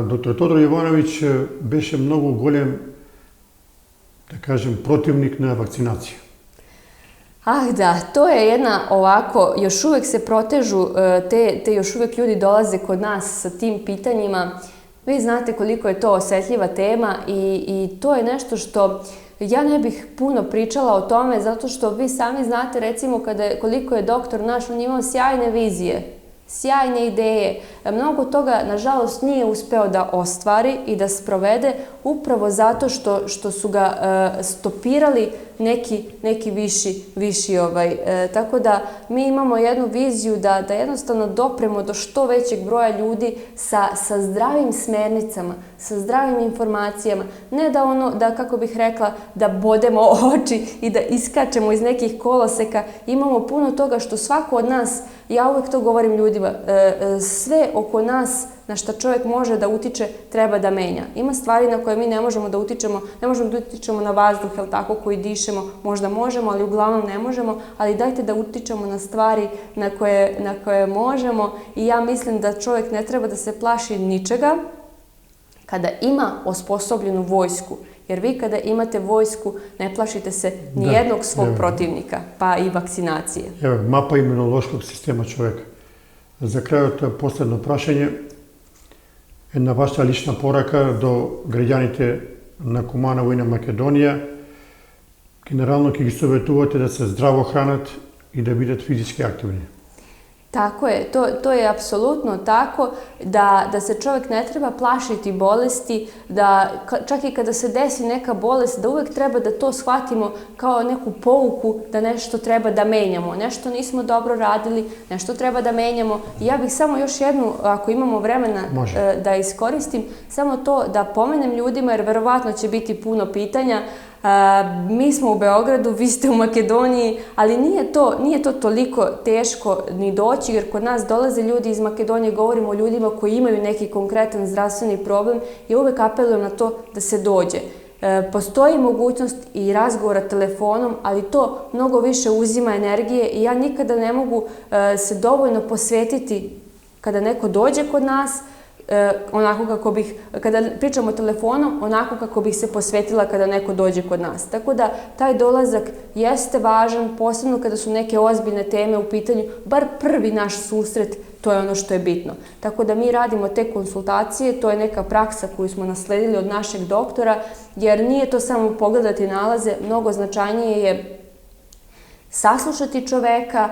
Speaker 1: Доктор Тодор Јовановиќ беше многу голем, да кажем, противник на вакцинација.
Speaker 2: Da, to je jedna ovako, još uvek se protežu, te još uvek ljudi dolaze kod nas sa tim pitanjima. Vi znate koliko je to osetljiva tema i to je nešto što ja ne bih puno pričala o tome zato što vi sami znate recimo koliko je doktor naš, on imao sjajne vizije, sjajne ideje. Mnogo toga, nažalost, nije uspeo da ostvari i da sprovede upravo zato što su ga stopirali neki viši. Tako da mi imamo jednu viziju da jednostavno dopremo do što većeg broja ljudi sa zdravim smernicama, sa zdravim informacijama. Ne da kako bih rekla, da bodemo oči i da iskačemo iz nekih koloseka. Imamo puno toga što svako od nas, ja uvek to govorim ljudima, sve oko nas na što čovjek može da utiče, treba da menja. Ima stvari na koje mi ne možemo da utičemo, ne možemo da utičemo na vazduh, jel tako, koji dišemo, možda možemo, ali uglavnom ne možemo, ali dajte da utičemo na stvari na koje možemo i ja mislim da čovjek ne treba da se plaši ničega kada ima osposobljenu vojsku. Jer vi kada imate vojsku ne plašite se nijednog svog protivnika, pa i vakcinacije.
Speaker 1: Evo, mapa imunološkog sistema čovjeka. За крајот, последно прашање, една ваша лична порака до граѓаните на Куманово и на Македонија. Generalno, ki gi savjetujete da se zdravo hranat i da budete fizički aktivni.
Speaker 2: Tako je, to je apsolutno tako da se čovjek ne treba plašiti bolesti, da čak i kada se desi neka bolest, da uvek treba da to shvatimo kao neku pouku da nešto treba da menjamo, nešto nismo dobro radili, nešto treba da menjamo. I ja bih samo još jednu, ako imamo vremena da iskoristim, samo to da pomenem ljudima, jer verovatno će biti puno pitanja. Mi smo u Beogradu, vi ste u Makedoniji, ali nije to toliko teško ni doći, jer kod nas dolaze ljudi iz Makedonije, govorimo o ljudima koji imaju neki konkretan zdravstveni problem i uvek apelujem na to da se dođe. Postoji mogućnost i razgovora telefonom, ali to mnogo više uzima energije i ja nikada ne mogu se dovoljno posvetiti kada neko dođe kod nas, onako kako bih, kada pričamo telefonom, onako kako bih se posvetila kada neko dođe kod nas. Tako da taj dolazak jeste važan, posebno kada su neke ozbiljne teme u pitanju, bar prvi naš susret, to je ono što je bitno. Tako da mi radimo te konsultacije, to je neka praksa koju smo nasledili od našeg doktora, jer nije to samo pogledati nalaze, mnogo značajnije je saslušati čoveka,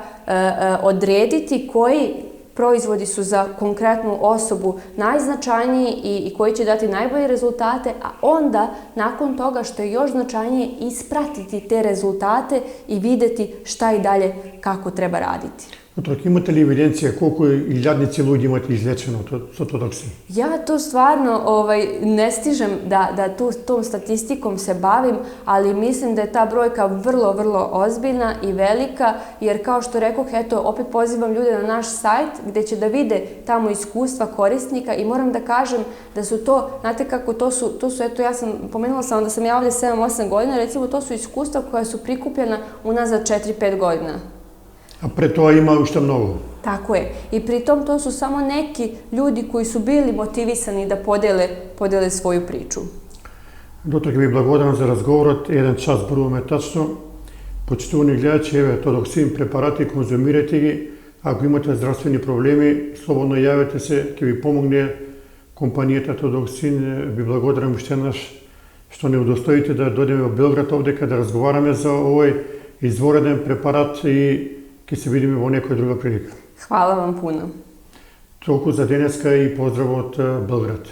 Speaker 2: odrediti koji proizvodi su za konkretnu osobu najznačajniji i koji će dati najbolje rezultate, a onda, nakon toga što je još značajnije, ispratiti te rezultate i videti šta i dalje kako treba raditi.
Speaker 1: Imate li evidencije koliko iljadnici ljudi imate izlječeno sa Todoksin?
Speaker 2: Ja to stvarno ne stižem da tom statistikom se bavim, ali mislim da je ta brojka vrlo, vrlo ozbiljna i velika, jer kao što rekoh, eto, opet pozivam ljude na naš sajt gde će da vide tamo iskustva korisnika i moram da kažem da su to, znate kako, to su, eto, pomenula sam da sam ja ovdje 7-8 godina, recimo to su iskustva koja su prikupljena unazad 4-5 godina.
Speaker 1: A pre toga ima ušte mnogo.
Speaker 2: Tako je. I pritom to su samo neki ljudi koji su bili motivisani da podele svoju priču.
Speaker 1: Doktor, vi благодарам за разговорот. Еден час зборуваме тачно. Почитувани гледачи, еве Тодоксин препарати, конзумирайте ги. Ако имате здравствени проблеми, слободно јавете се, ќе ви помогне компанијата Тодоксин. Ви благодарам уште еднаш што не удостоите да дојдеме во Белград овдека да разговараме за овој извореден препарат и ќе се видиме во некоја друга прилика.
Speaker 2: Hvala vam puno.
Speaker 1: Толку за денеска и поздрав од Белград.